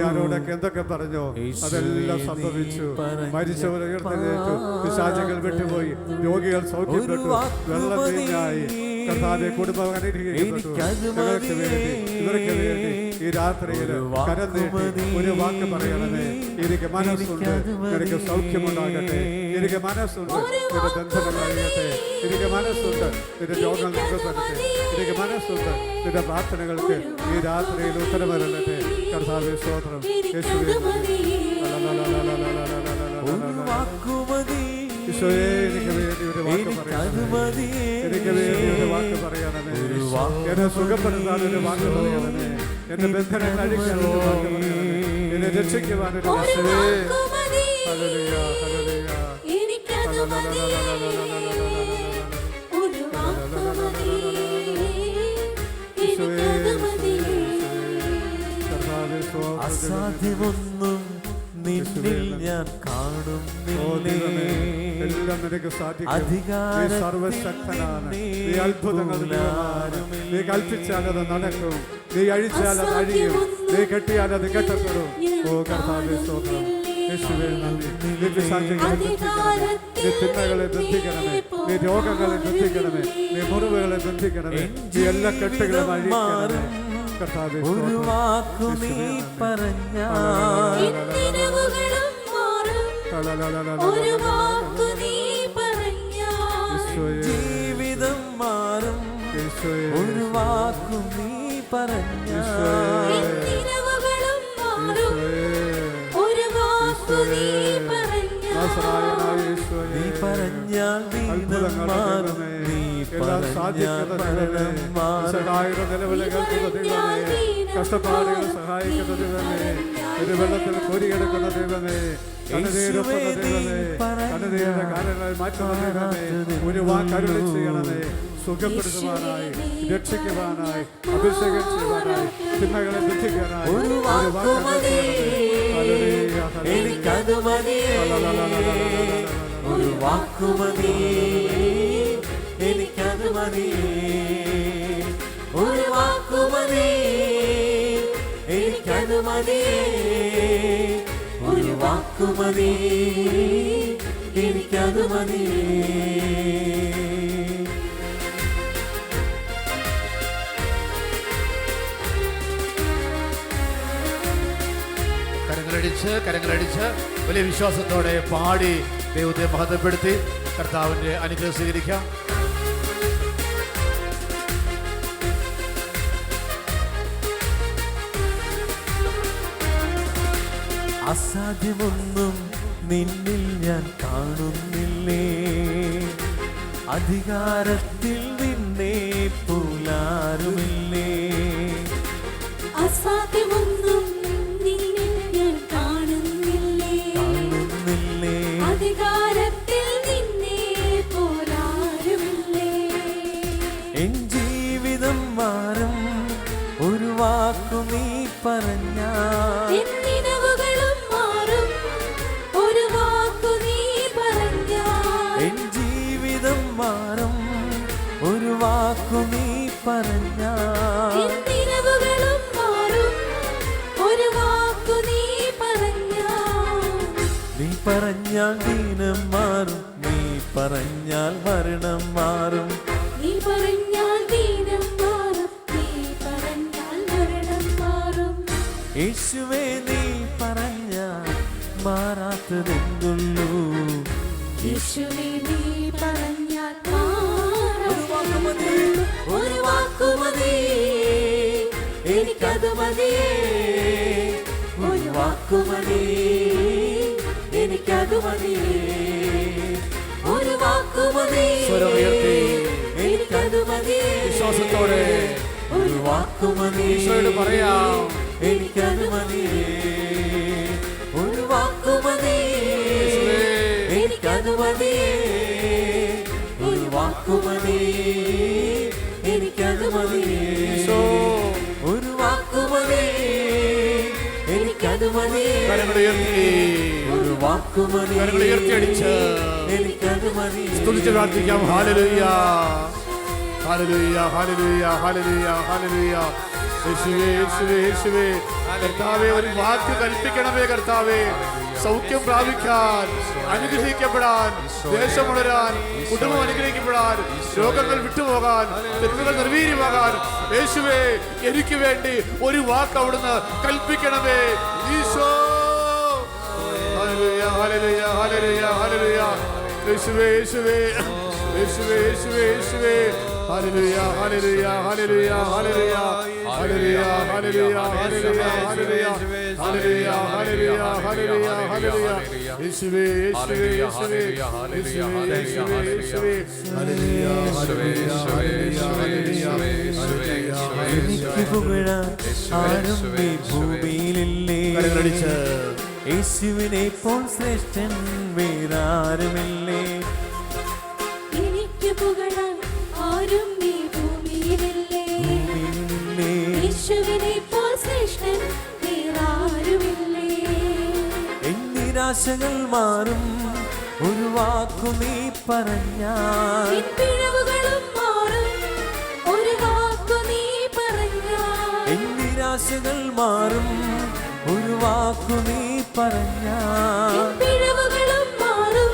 ആരോടൊക്കെ എന്തൊക്കെ പറഞ്ഞോ അതെല്ലാം സംഭവിച്ചു. മരിച്ചവർ ഉയർത്തെഴുന്നേറ്റു, പിശാചുകൾ വിട്ടുപോയി, രോഗികൾ സൗഖ്യപ്പെട്ടു, വെള്ളം വീഞ്ഞായി. കർത്താവേ, കുടുംബം അനുഗ്രഹിക്കപ്പെട്ടു. ഞങ്ങൾക്ക് വേണ്ടി, ഇവർക്ക് വേണ്ടി ഈ രാത്രിയിൽ കരം നീട്ടി ഒരു വാക്ക് പറയണമേ. എനിക്ക് മനസ്സുണ്ട്, എനിക്ക് സൗഖ്യമുണ്ടാകട്ടെ. എനിക്ക് മനസ്സുണ്ട്, നിന്റെ ബന്ധനം കഴിയട്ടെ. എനിക്ക് മനസ്സുണ്ട്, നിന്റെ രോഗം നികത്തട്ടെ. എനിക്ക് മനസ്സുണ്ട്, നിന്റെ പ്രാർത്ഥനകൾക്ക് ഈ രാത്രിയിൽ ഉത്തരവരട്ടെ. കർത്താവേ സ്തോത്രം, യേശുവേ ഈശോയെ, എനിക്ക് വേണ്ടി ഒരു വാക്ക് പറയണമേ. എനിക്ക് വേണ്ടി ഒരു വാക്ക് പറയണമേ. എന്നെ സുഖപ്പെടുത്താൻ ഒരു വാക്ക് പറയണമേ. എന്റെ ബന്ധനങ്ങൾ അഴിക്കാൻ ഒരു വാക്ക് പറയണമേ. എന്നെ രക്ഷിക്കുവാൻ ഒരു വാക്ക്. Hallelujah hallelujah. അസാധ്യമൊന്നും നിന്നിൽ ഞാൻ കാണുന്നില്ലേ. എല്ലാം നിനക്ക് സാധിക്കും. സർവശക്തനാണ്. നീ അത്ഭുതങ്ങൾ നീ കൽപ്പിച്ചാൽ അത് നടക്കും. നീ അഴിച്ചാൽ അത് അഴിയും. നീ കെട്ടിയാൽ അത് കെട്ടപ്പെടും. ഓ കർത്താവേ സ്തോത്രം, യേശുവേ നന്ദി. നീ പിശാചുകളെ ബന്ധിക്കണമേ, നീ തിന്മകളെ ബന്ധിക്കണമേ, നീ രോഗങ്ങളെ ബന്ധിക്കണമേ, നീ മുറിവുകളെ ബന്ധിക്കണമേ, നീ എല്ലാ കെട്ടുകളും അഴിക്കണമേ. കർത്താവേ ഒരു വാക്കു നീ പറഞ്ഞാൽ ജീവിതം മാറും. ഒരു വാക്കു നീ പറഞ്ഞാൽ നീ പറഞ്ഞാൽ ദീനം മാറും, നീ പറഞ്ഞാൽ മരണം മാറും. കഷ്ടപ്പാടുകൾ സഹായിക്കുന്ന ദൈവമേ, ഒരു വെള്ളത്തിൽ കോരിയെടുക്കുന്ന ദൈവമേ, കണ്ണുനീരൊപ്പുന്ന ദൈവമേ, കണ്ണുനീരിന്റെ കാരണങ്ങൾ മാറ്റുന്ന ദൈവമേ, ഒരു വാക്ക് അരുളി ചെയ്യണമേ. സുഖപ്പെടുത്തുവാനായി, രക്ഷിക്കുവാനായി, അഭിഷേകം ചെയ്യുവാനായി, തിന്മകളെ ബന്ധിക്കാനായി ഒരു വാക്ക് എനിക്കത് മതി, ഒരു വാക്കു മതി, എനിക്കത് മതി, ഒരു വാക്കു മതി, എനിക്കത് മതി, ഒരു വാക്കു മതി, എനിക്കത് മതി. കരങ്ങളടിച്ച് വലിയ വിശ്വാസത്തോടെ പാടി ദൈവത്തെ മഹത്വപ്പെടുത്തി കർത്താവിന്റെ അനുഗ്രഹം സ്വീകരിക്കാം. അസാധ്യമൊന്നും നിന്നിൽ ഞാൻ കാണുന്നില്ലേ, അധികാരത്തിൽ നിന്നെ പോലാരുമില്ലേ. അസാധ്യമൊന്നും നിന്നിൽ ഞാൻ കാണുന്നില്ലേ, അധികാരത്തിൽ നിന്നെ പോലാരുമില്ലേ. എൻ ജീവിതം മാറും, ഒരു മാറും ഒരു വാക്കു നീ പറഞ്ഞാൽ. നിറവുകളും മാറും ഒരു വാക്കു നീ പറഞ്ഞാൽ. നീ പറഞ്ഞാൽ ദീനം മാറും, നീ പറഞ്ഞാൽ മരണം മാറും. നീ പറഞ്ഞാൽ ദീനം മാറും, നീ പറഞ്ഞാൽ മരണം മാറും. യേശുവേ നീ പറഞ്ഞാൽ മാറാത്തതെന്തുള്ളൂ. യേശുവേ നീ പറഞ്ഞാൽ മാറാത്തതെന്തുള്ളൂ. ഒരു വാക്കു മതി എനിക്കത് മതിയേ. ഒരു വാക്കു മതി എനിക്കത് മതിയേ. ഒരു വാക്കു മതി സ്വരമുയർത്തി എനിക്കത് മതിയേ. വിശ്വാസത്തോടെ ഒരു വാക്കു മതി ഈശോയോട് പറയാം. എനിക്കത് മതിയേ. ഒരു വാക്കു മതി എനിക്കത് മതിയേ. ഒരു വാക്കു മതി എനിക്കത് മതിയേ. ഒരു വാക്കു മതി എനിക്കത് മതിയേ. കരങ്ങളുയർത്തി ഒരു വാക്കു മതി കരങ്ങളുയർത്തിയടിച്ച് എനിക്കത് മതിയേ. സ്തുതിച്ച് പ്രാർത്ഥിക്കാം. ഹല്ലേലൂയ, ഹല്ലേലൂയ, ഹല്ലേലൂയ, ഹല്ലേലൂയ, ഹല്ലേലൂയ. യേശുവേ, യേശുവേ, യേശുവേ. കർത്താവേ, ഒരു വാക്ക് കൽപ്പിക്കണമേ കർത്താവേ. സൗഖ്യം പ്രാപിക്കാൻ, അനുഗ്രഹിക്കപ്പെടാൻ, ദേശമുണരാൻ, കുടുംബം അനുഗ്രഹിക്കപ്പെടാൻ, രോഗങ്ങൾ വിട്ടുപോകാൻ, തെറ്റുകൾ നിർവീര്യമാകാൻ യേശുവേ എനിക്ക് വേണ്ടി ഒരു വാക്ക് അവിടുന്ന് കൽപ്പിക്കണമേ ഈശോ. ഹല്ലേലൂയ, ഹല്ലേലൂയ, ഹല്ലേലൂയ, ഹല്ലേലൂയ. യേശുവേ, യേശുവേ, യേശുവേ, യേശുവേ, യേശുവേ. ഹല്ലേലൂയ, ഹല്ലേലൂയ, ഹല്ലേലൂയ, ഹല്ലേലൂയ, ഹല്ലേലൂയ, ഹല്ലേലൂയ, ഹല്ലേലൂയ, ഹല്ലേലൂയ, ഹല്ലേലൂയ, ഹല്ലേലൂയ, ഹല്ലേലൂയ, ഹല്ലേലൂയ. യേശുവേ, യേശുവേ, യേശുവേ, യേശുവേ, യേശുവേ, യേശുവേ. ഹല്ലേലൂയ, ഹല്ലേലൂയ, ഹല്ലേലൂയ, ഹല്ലേലൂയ, ഹല്ലേലൂയ. എനിക്ക് പുകഴാൻ ആരും ഈ ഭൂമിയിലില്ലേ. കരങ്ങളടിച്ച് യേശുവിനെ പോൽ ശ്രേഷ്ഠൻ വേറാരുമില്ലേ. എനിക്ക് പുകഴാൻ ആരും ഈ ഭൂമിയിലില്ലേ. ഭൂമിയിലില്ലേ. യേശുവിനെ പോൽ ശ്രേഷ്ഠൻ വേറാരുമില്ലേ. നിരാശകൾ മാറും ഒരു വാക്കു നീ പറഞ്ഞാൽ. പിഴവുകളും മാറും ഒരു വാക്കു നീ പറഞ്ഞാൽ. നിരാശകൾ മാറും ഒരു വാക്കു നീ പറഞ്ഞാൽ. പിഴവുകളും മാറും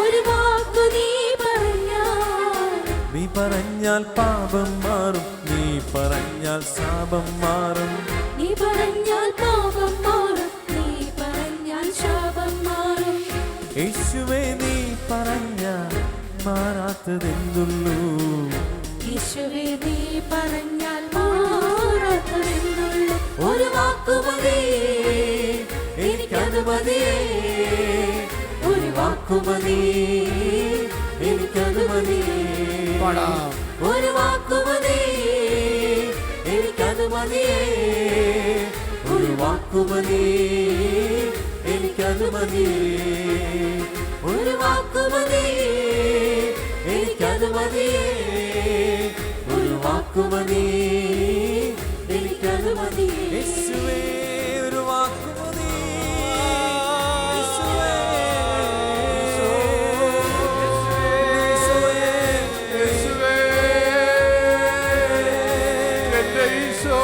ഒരു വാക്കു നീ പറഞ്ഞാൽ. നീ പറഞ്ഞാൽ പാപം മാറും, നീ പറഞ്ഞാൽ ശാപം മാറും. നീ പറഞ്ഞാൽ പാപം മാറും, നീ പറഞ്ഞാൽ ശാപം മാറും. യേശുവേ നീ പറഞ്ഞാൽ മാറാത്തതെന്തുള്ളൂ. യേശുവേ നീ പറഞ്ഞാൽ മാറാത്തതെന്തുള്ളൂ. ഒരു വാക്കു മതി എനിക്കത് മതിയേ. ഒരു വാക്കു മതി എനിക്കത് മതിയേ. പാടാം. ഒരു വാക്കു മതി എനിക്കത് മതിയേ. ഒരു വാക്കു മതി എനിക്കത് മതിയേ. ഒരു വാക്കു മതി എനിക്കത് മതിയേ. ഒരു വാക്കു മതി എനിക്കത് മതിയേ. യേശുവേ ഒരു വാക്കു മതി. യേശുവേ, യേശുവേ, എന്റെ ഈശോ,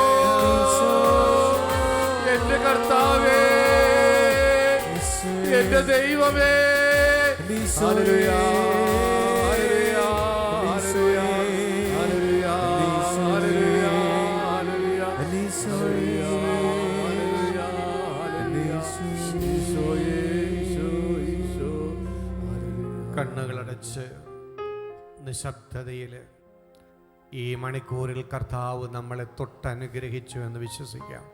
എന്റെ കർത്താവേ, എന്റെ ദൈവമേ. ഹല്ലേലൂയ, ഹല്ലേലൂയ, ഹല്ലേലൂയ, ഹല്ലേലൂയ, ഹല്ലേലൂയ, ഹല്ലേലൂയ, ഹല്ലേലൂയ, ഹല്ലേലൂയ. ഈശോയേ, ഈശോ, ഈശോ. കണ്ണുകളടച്ച് നിശബ്ദതയിൽ ഈ മണിക്കൂറിൽ കർത്താവ് നമ്മളെ തൊട്ടനുഗ്രഹിച്ചു എന്ന് വിശ്വസിക്കാം.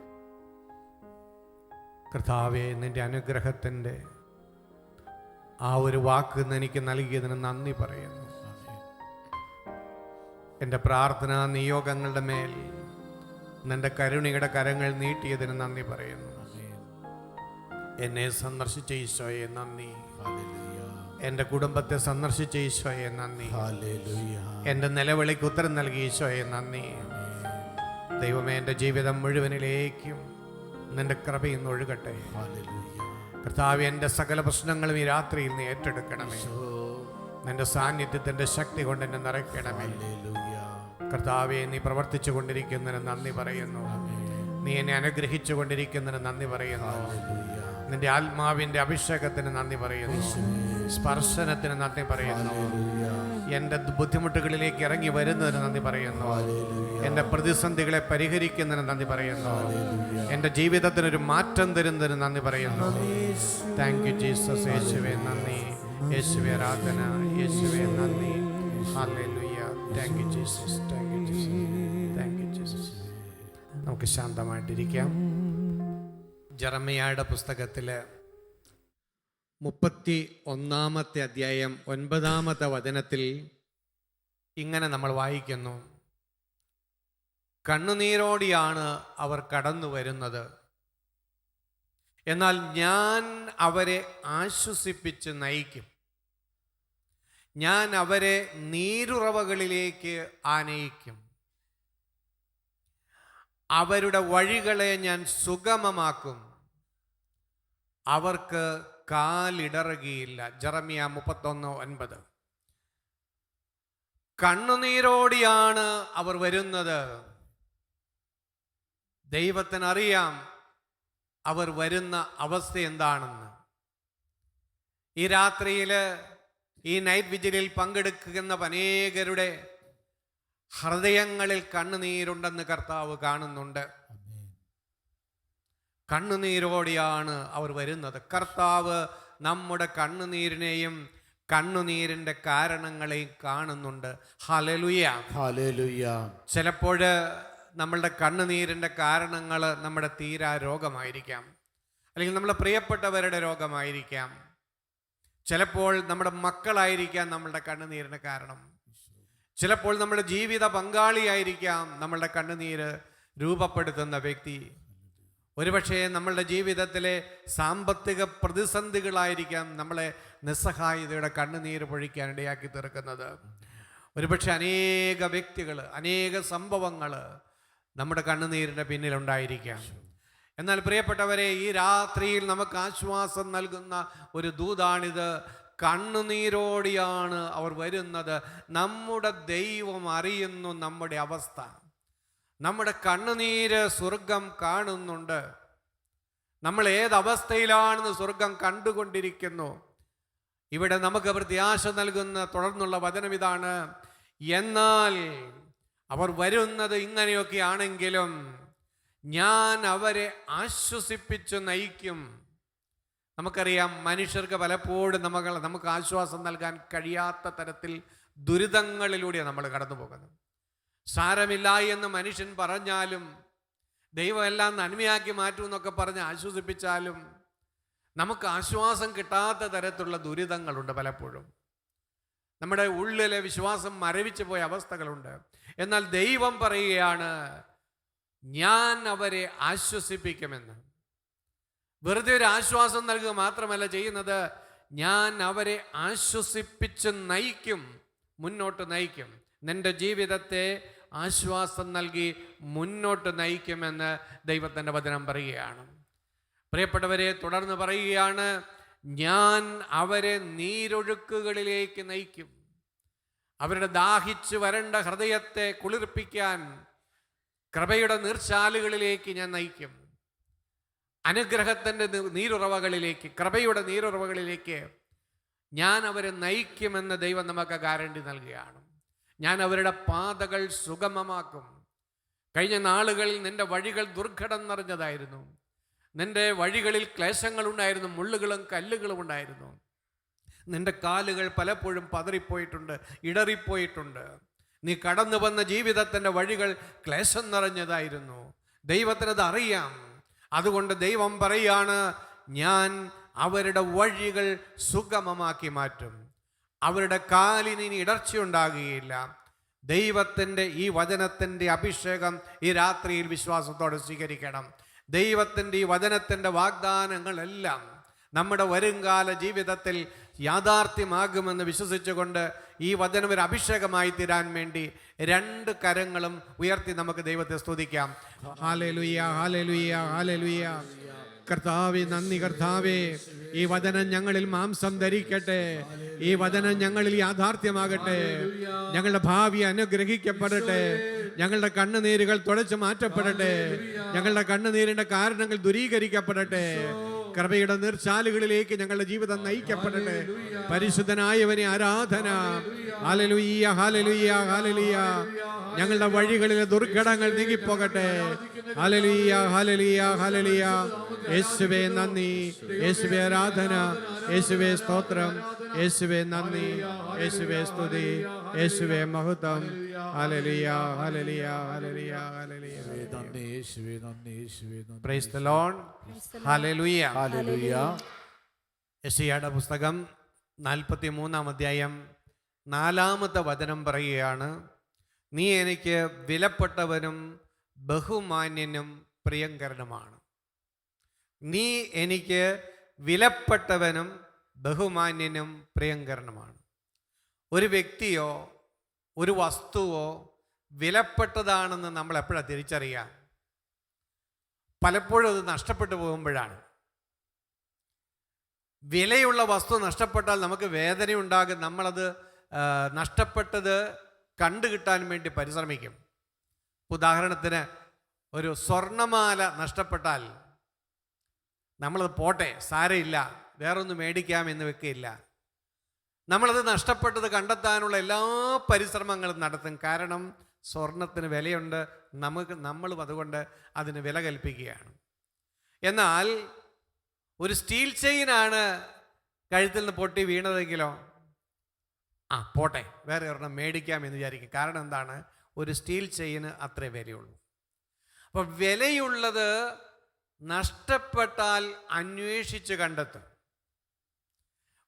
കർത്താവെ, നിൻ്റെ അനുഗ്രഹത്തിൻ്റെ ആ ഒരു വാക്ക് ഇന്ന് എനിക്ക് നൽകിയതിന് നന്ദി പറയുന്നു. എൻ്റെ പ്രാർത്ഥനാ നിയോഗങ്ങളുടെ മേൽ നിൻ്റെ കരുണയുടെ കരങ്ങൾ നീട്ടിയതിന് നന്ദി പറയുന്നു. എന്നെ സന്ദർശിച്ച ഈശോയെ നന്ദി. എൻ്റെ കുടുംബത്തെ സന്ദർശിച്ച ഈശോയെ നന്ദി. എൻ്റെ നിലവിളിക്ക് ഉത്തരം നൽകിയ ഈശോയെ നന്ദി. ദൈവമേ, എൻ്റെ ജീവിതം മുഴുവനിലേക്കും നിൻ്റെ കൃപയിൽ നിന്ന് ഒഴുകട്ടെ. കർത്താവേ, എൻ്റെ സകല പ്രശ്നങ്ങളും ഈ രാത്രിയിൽ നീ ഏറ്റെടുക്കണമേ. നിന്റെ സാന്നിധ്യത്തിൻ്റെ ശക്തി കൊണ്ട് എന്നെ നിറയ്ക്കണമേ. കർത്താവെ, നീ പ്രവർത്തിച്ചു കൊണ്ടിരിക്കുന്നതിന് നന്ദി പറയുന്നു. നീ എന്നെ അനുഗ്രഹിച്ചു കൊണ്ടിരിക്കുന്നതിന് നന്ദി പറയുന്നു. നിന്റെ ആത്മാവിൻ്റെ അഭിഷേകത്തിന് നന്ദി പറയുന്നു. സ്പർശനത്തിന് നന്ദി പറയുന്നു. എൻ്റെ ബുദ്ധിമുട്ടുകളിലേക്ക് ഇറങ്ങി വരുന്നതിന് നന്ദി പറയുന്നു. എൻ്റെ പ്രതിസന്ധികളെ പരിഹരിക്കുന്നതിന് നന്ദി പറയുന്നു. എൻ്റെ ജീവിതത്തിനൊരു മാറ്റം തരുന്നതിന് നന്ദി പറയുന്നു. Thank you Jesus. യേശുവേ നന്ദി, യേശുവേ ആരാധന, യേശുവേ നന്ദി. Hallelujah. Thank you Jesus, thank you Jesus, thank you Jesus. നമുക്ക് ശാന്തമായിട്ടിരിക്കാം. ജെറമ്യായുടെ പുസ്തകത്തിൽ 31-ാമത്തെ അധ്യായം 9-ാമത്തെ വചനത്തിൽ ഇങ്ങനെ നമ്മൾ വായിക്കുന്നു: കണ്ണുനീരോടെയാണ് അവർ കടന്നു വരുന്നത്, എന്നാൽ ഞാൻ അവരെ ആശ്വസിപ്പിച്ച് നയിക്കും. ഞാൻ അവരെ നീരുറവകളിലേക്ക് ആനയിക്കും. അവരുടെ വഴികളെ ഞാൻ സുഗമമാക്കും. അവർക്ക് കാലിടറുകയില്ല. ജെറമ്യ 31:9. കണ്ണുനീരോടെയാണ് അവർ വരുന്നത്. ദൈവത്തിനറിയാം അവർ വരുന്ന അവസ്ഥ എന്താണെന്ന്. ഈ രാത്രിയിൽ ഈ നൈറ്റ് വിജിലിൽ പങ്കെടുക്കുന്ന അനേകരുടെ ഹൃദയങ്ങളിൽ കണ്ണുനീരുണ്ടെന്ന് കർത്താവ് കാണുന്നുണ്ട്. കണ്ണുനീരോടെയാണ് അവർ വരുന്നത്. കർത്താവ് നമ്മുടെ കണ്ണുനീരിനെയും കണ്ണുനീരിൻ്റെ കാരണങ്ങളെയും കാണുന്നുണ്ട്. Hallelujah, hallelujah. ചിലപ്പോൾ നമ്മളുടെ കണ്ണുനീരിൻ്റെ കാരണങ്ങൾ നമ്മുടെ തീരാ രോഗമായിരിക്കാം, അല്ലെങ്കിൽ നമ്മുടെ പ്രിയപ്പെട്ടവരുടെ രോഗമായിരിക്കാം. ചിലപ്പോൾ നമ്മുടെ മക്കളായിരിക്കാം നമ്മളുടെ കണ്ണുനീരിന് കാരണം. ചിലപ്പോൾ നമ്മുടെ ജീവിത പങ്കാളിയായിരിക്കാം നമ്മളുടെ കണ്ണുനീര് രൂപപ്പെടുത്തുന്ന വ്യക്തി. ഒരുപക്ഷെ നമ്മളുടെ ജീവിതത്തിലെ സാമ്പത്തിക പ്രതിസന്ധികളായിരിക്കാം നമ്മളെ നിസ്സഹായതയുടെ കണ്ണുനീര് പൊഴിക്കാൻ ഇടയാക്കി തീർക്കുന്നത്. ഒരുപക്ഷെ അനേക വ്യക്തികൾ, അനേക സംഭവങ്ങൾ നമ്മുടെ കണ്ണുനീരിൻ്റെ പിന്നിലുണ്ടായിരിക്കാം. എന്നാൽ പ്രിയപ്പെട്ടവരെ, ഈ രാത്രിയിൽ നമുക്ക് ആശ്വാസം നൽകുന്ന ഒരു ദൂതാണിത്. കണ്ണുനീരോടെയാണ് അവർ വരുന്നത്. നമ്മുടെ ദൈവം അറിയുന്നു നമ്മുടെ അവസ്ഥ. നമ്മുടെ കണ്ണുനീര് സ്വർഗം കാണുന്നുണ്ട്. നമ്മൾ ഏതവസ്ഥയിലാണെന്ന് സ്വർഗം കണ്ടുകൊണ്ടിരിക്കുന്നു. ഇവിടെ നമുക്ക് പ്രത്യാശ നൽകുന്ന തുടർന്നുള്ള വചനം ഇതാണ്: എന്നാൽ അവർ വരുന്നത് ഇങ്ങനെയൊക്കെ ആണെങ്കിലും ഞാൻ അവരെ ആശ്വസിപ്പിച്ചു നയിക്കും. നമുക്കറിയാം, മനുഷ്യർക്ക് പലപ്പോഴും നമുക്ക് ആശ്വാസം നൽകാൻ കഴിയാത്ത തരത്തിൽ ദുരിതങ്ങളിലൂടെയാണ് നമ്മൾ കടന്നു പോകുന്നത്. സാരമില്ല എന്ന് മനുഷ്യൻ പറഞ്ഞാലും, ദൈവം എല്ലാം നന്മയാക്കി മാറ്റുമെന്നൊക്കെ പറഞ്ഞ് ആശ്വസിപ്പിച്ചാലും നമുക്ക് ആശ്വാസം കിട്ടാത്ത തരത്തിലുള്ള ദുരിതങ്ങളുണ്ട്. പലപ്പോഴും നമ്മുടെ ഉള്ളിലെ വിശ്വാസം മരവിച്ചു പോയ അവസ്ഥകളുണ്ട്. എന്നാൽ ദൈവം പറയുകയാണ്, ഞാൻ അവരെ ആശ്വസിപ്പിക്കുമെന്ന്. വെറുതെ ഒരു ആശ്വാസം നൽകുക മാത്രമല്ല ചെയ്യുന്നത്, ഞാൻ അവരെ ആശ്വസിപ്പിച്ച് നയിക്കും, മുന്നോട്ട് നയിക്കും. നിന്റെ ജീവിതത്തെ ആശ്വാസം നൽകി മുന്നോട്ട് നയിക്കുമെന്ന് ദൈവത്തിൻ്റെ വചനം പറയുകയാണ്. പ്രിയപ്പെട്ടവരെ, തുടർന്ന് പറയുകയാണ്, ഞാൻ അവരെ നീരൊഴുക്കുകളിലേക്ക് നയിക്കും. അവരുടെ ദാഹിച്ചു വരേണ്ട ഹൃദയത്തെ കുളിർപ്പിക്കാൻ കൃപയുടെ നീർച്ചാലുകളിലേക്ക് ഞാൻ നയിക്കും. അനുഗ്രഹത്തിൻ്റെ നീരുറവകളിലേക്ക്, കൃപയുടെ നീരുറവകളിലേക്ക് ഞാൻ അവരെ നയിക്കുമെന്ന് ദൈവം നമുക്ക് ഗ്യാരണ്ടി നൽകുകയാണ്. ഞാൻ അവരുടെ പാതകൾ സുഗമമാക്കും. കഴിഞ്ഞ നാളുകളിൽ നിന്റെ വഴികൾ ദുർഘടം നിറഞ്ഞതായിരുന്നു. നിന്റെ വഴികളിൽ ക്ലേശങ്ങളുണ്ടായിരുന്നു, മുള്ളുകളും കല്ലുകളും ഉണ്ടായിരുന്നു. നിന്റെ കാലുകൾ പലപ്പോഴും പതറിപ്പോയിട്ടുണ്ട്, ഇടറിപ്പോയിട്ടുണ്ട്. നീ കടന്നു വന്ന ജീവിതത്തിൻ്റെ വഴികൾ ക്ലേശം നിറഞ്ഞതായിരുന്നു. ദൈവത്തിനത് അറിയാം. അതുകൊണ്ട് ദൈവം പറയാണ്, ഞാൻ അവരുടെ വഴികൾ സുഗമമാക്കി മാറ്റും. അവരുടെ കാലിന് ഇനി ഇടർച്ചയുണ്ടാകുകയില്ല. ദൈവത്തിൻ്റെ ഈ വചനത്തിൻ്റെ അഭിഷേകം ഈ രാത്രിയിൽ വിശ്വാസത്തോടെ സ്വീകരിക്കണം. ദൈവത്തിൻ്റെ ഈ വചനത്തിൻ്റെ വാഗ്ദാനങ്ങളെല്ലാം നമ്മുടെ വരുംകാല ജീവിതത്തിൽ യാഥാർത്ഥ്യമാകുമെന്ന് വിശ്വസിച്ചുകൊണ്ട് ഈ വചനം ഒരു അഭിഷേകമായി തീരാൻ വേണ്ടി രണ്ട് കരങ്ങളും ഉയർത്തി നമുക്ക് ദൈവത്തെ സ്തുതിക്കാം. ഹല്ലേലൂയ, ഹല്ലേലൂയ, ഹല്ലേലൂയ. കർത്താവേ, നന്ദി. കർത്താവേ, ഈ വചനം ഞങ്ങളിൽ മാംസം ധരിക്കട്ടെ. ഈ വചനം ഞങ്ങളിൽ യാഥാർത്ഥ്യമാകട്ടെ. ഞങ്ങളുടെ ഭാവി അനുഗ്രഹിക്കപ്പെടട്ടെ. ഞങ്ങളുടെ കണ്ണുനീരുകൾ തുടച്ചു മാറ്റപ്പെടട്ടെ. ഞങ്ങളുടെ കണ്ണുനീരിന്റെ കാരണങ്ങൾ ദൂരീകരിക്കപ്പെടട്ടെ. കൃപയുടെ നീർച്ചാലുകളിലേക്ക് ഞങ്ങളുടെ ജീവിതം നയിക്കപ്പെടട്ടെ. പരിശുദ്ധനായവനെ ആരാധന. ഹല്ലേലൂയ, ഹല്ലേലൂയ, ഹല്ലേലൂയ. ഞങ്ങളുടെ വഴികളിലെ ദുർഘടങ്ങൾ നീങ്ങിപ്പോകട്ടെ. ഹല്ലേലൂയ, ഹല്ലേലൂയ, ഹല്ലേലൂയ. യേശുവേ നന്ദി, യേശുവേ ആരാധന, യേശുവേ സ്തോത്രം, യേശുവേ നന്ദി, യേശുവേ സ്തുതി, യേശുവേ മഹത്വം. ഹല്ലേലൂയ, ഹല്ലേലൂയ, ഹല്ലേലൂയ, ഹല്ലേലൂയ. നന്ദി യേശുവേ, നന്ദി യേശുവേ, നന്ദി. Praise the Lord. ഹല്ലേലൂയ. ഹല്ലേലൂയ. യെശയ്യായുടെ പുസ്തകം 43-ാം അധ്യായം 4-ാമത്തെ വചനം പറയുകയാണ്, നീ എനിക്ക് വിലപ്പെട്ടവനും ബഹുമാന്യനും പ്രിയങ്കരനുമാണ്. നീ എനിക്ക് വിലപ്പെട്ടവനും ബഹുമാന്യനും പ്രിയങ്കരനുമാണ്. ഒരു വ്യക്തിയോ ഒരു വസ്തുവോ വിലപ്പെട്ടതാണെന്ന് നമ്മൾ എപ്പോഴാണ് തിരിച്ചറിയാം? പലപ്പോഴും അത് നഷ്ടപ്പെട്ടു പോകുമ്പോഴാണ്. വിലയുള്ള വസ്തു നഷ്ടപ്പെട്ടാൽ നമുക്ക് വേദനയുണ്ടാകും. നമ്മളത് നഷ്ടപ്പെട്ടത് കണ്ടുകിട്ടാൻ വേണ്ടി പരിശ്രമിക്കും. ഉദാഹരണത്തിന് ഒരു സ്വർണ്ണമാല നഷ്ടപ്പെട്ടാൽ നമ്മളത് പോട്ടെ, സാരമില്ല, വേറൊന്നും മേടിക്കാം എന്ന് വെക്കുകയില്ല. നമ്മളത് നഷ്ടപ്പെട്ടത് കണ്ടെത്താനുള്ള എല്ലാ പരിശ്രമങ്ങളും നടത്തും. കാരണം സ്വർണത്തിന് വിലയുണ്ട്, നമ്മളും അതുകൊണ്ട് അതിന് വില കൽപ്പിക്കുകയാണ്. എന്നാൽ ഒരു സ്റ്റീൽ ചെയിനാണ് കഴുത്തിൽ നിന്ന് പൊട്ടി വീണതെങ്കിലോ, പോട്ടെ, വേറെ ഒരെണ്ണം മേടിക്കാം എന്ന് വിചാരിക്കും. കാരണം എന്താണ്? ഒരു സ്റ്റീൽ ചെയിന് അത്രേ വിലയുള്ളൂ. അപ്പം വിലയുള്ളത് നഷ്ടപ്പെട്ടാൽ അന്വേഷിച്ച് കണ്ടെത്തും.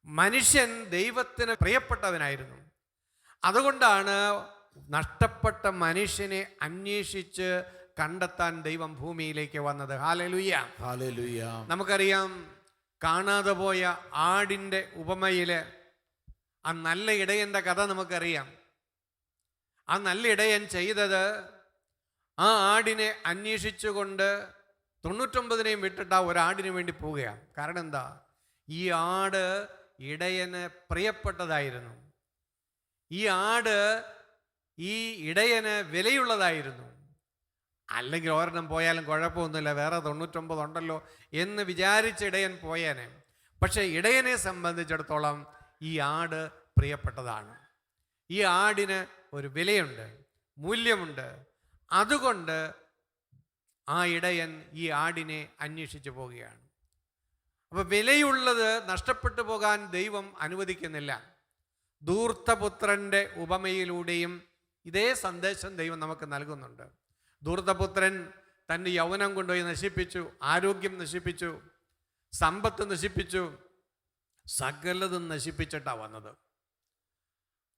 മനുഷ്യൻ ദൈവത്തിന് പ്രിയപ്പെട്ടവനായിരുന്നു. അതുകൊണ്ടാണ് നഷ്ടപ്പെട്ട മനുഷ്യനെ അന്വേഷിച്ച് കണ്ടെത്താൻ ദൈവം ഭൂമിയിലേക്ക് വന്നത്. Hallelujah, hallelujah. നമുക്കറിയാം, കാണാതെ പോയ ആടിൻ്റെ ഉപമയില് ആ നല്ല ഇടയൻ്റെ കഥ നമുക്കറിയാം. ആ നല്ല ഇടയൻ ചെയ്തത് ആ ആടിനെ അന്വേഷിച്ചുകൊണ്ട് 99നെയും വിട്ടിട്ട് ആ ഒരാടിന് വേണ്ടി പോവുകയാണ്. കാരണം എന്താ? ഈ ആട് ഇടയന് പ്രിയപ്പെട്ടതായിരുന്നു. ഈ ആട് ഈ ഇടയന് വിലയുള്ളതായിരുന്നു. അല്ലെങ്കിൽ ഒരെണ്ണം പോയാലും കുഴപ്പമൊന്നുമില്ല, വേറെ 99 ഉണ്ടല്ലോ എന്ന് വിചാരിച്ച് ഇടയൻ പോയേനെ. പക്ഷെ ഇടയനെ സംബന്ധിച്ചിടത്തോളം ഈ ആട് പ്രിയപ്പെട്ടതാണ്. ഈ ആടിന് ഒരു വിലയുണ്ട്, മൂല്യമുണ്ട്. അതുകൊണ്ട് ആ ഇടയൻ ഈ ആടിനെ അന്വേഷിച്ചു പോവുകയാണ്. അപ്പോൾ വിലയുള്ളത് നഷ്ടപ്പെട്ടു പോകാൻ ദൈവം അനുവദിക്കുന്നില്ല. ധൂർത്തപുത്രൻ്റെ ഉപമയിലൂടെയും ഇതേ സന്ദേശം ദൈവം നമുക്ക് നൽകുന്നുണ്ട്. ധൂർത്തപുത്രൻ തൻ്റെ യൗവനം കൊണ്ടുപോയി നശിപ്പിച്ചു, ആരോഗ്യം നശിപ്പിച്ചു, സമ്പത്ത് നശിപ്പിച്ചു, സകലതും നശിപ്പിച്ചിട്ടാണ് വന്നത്.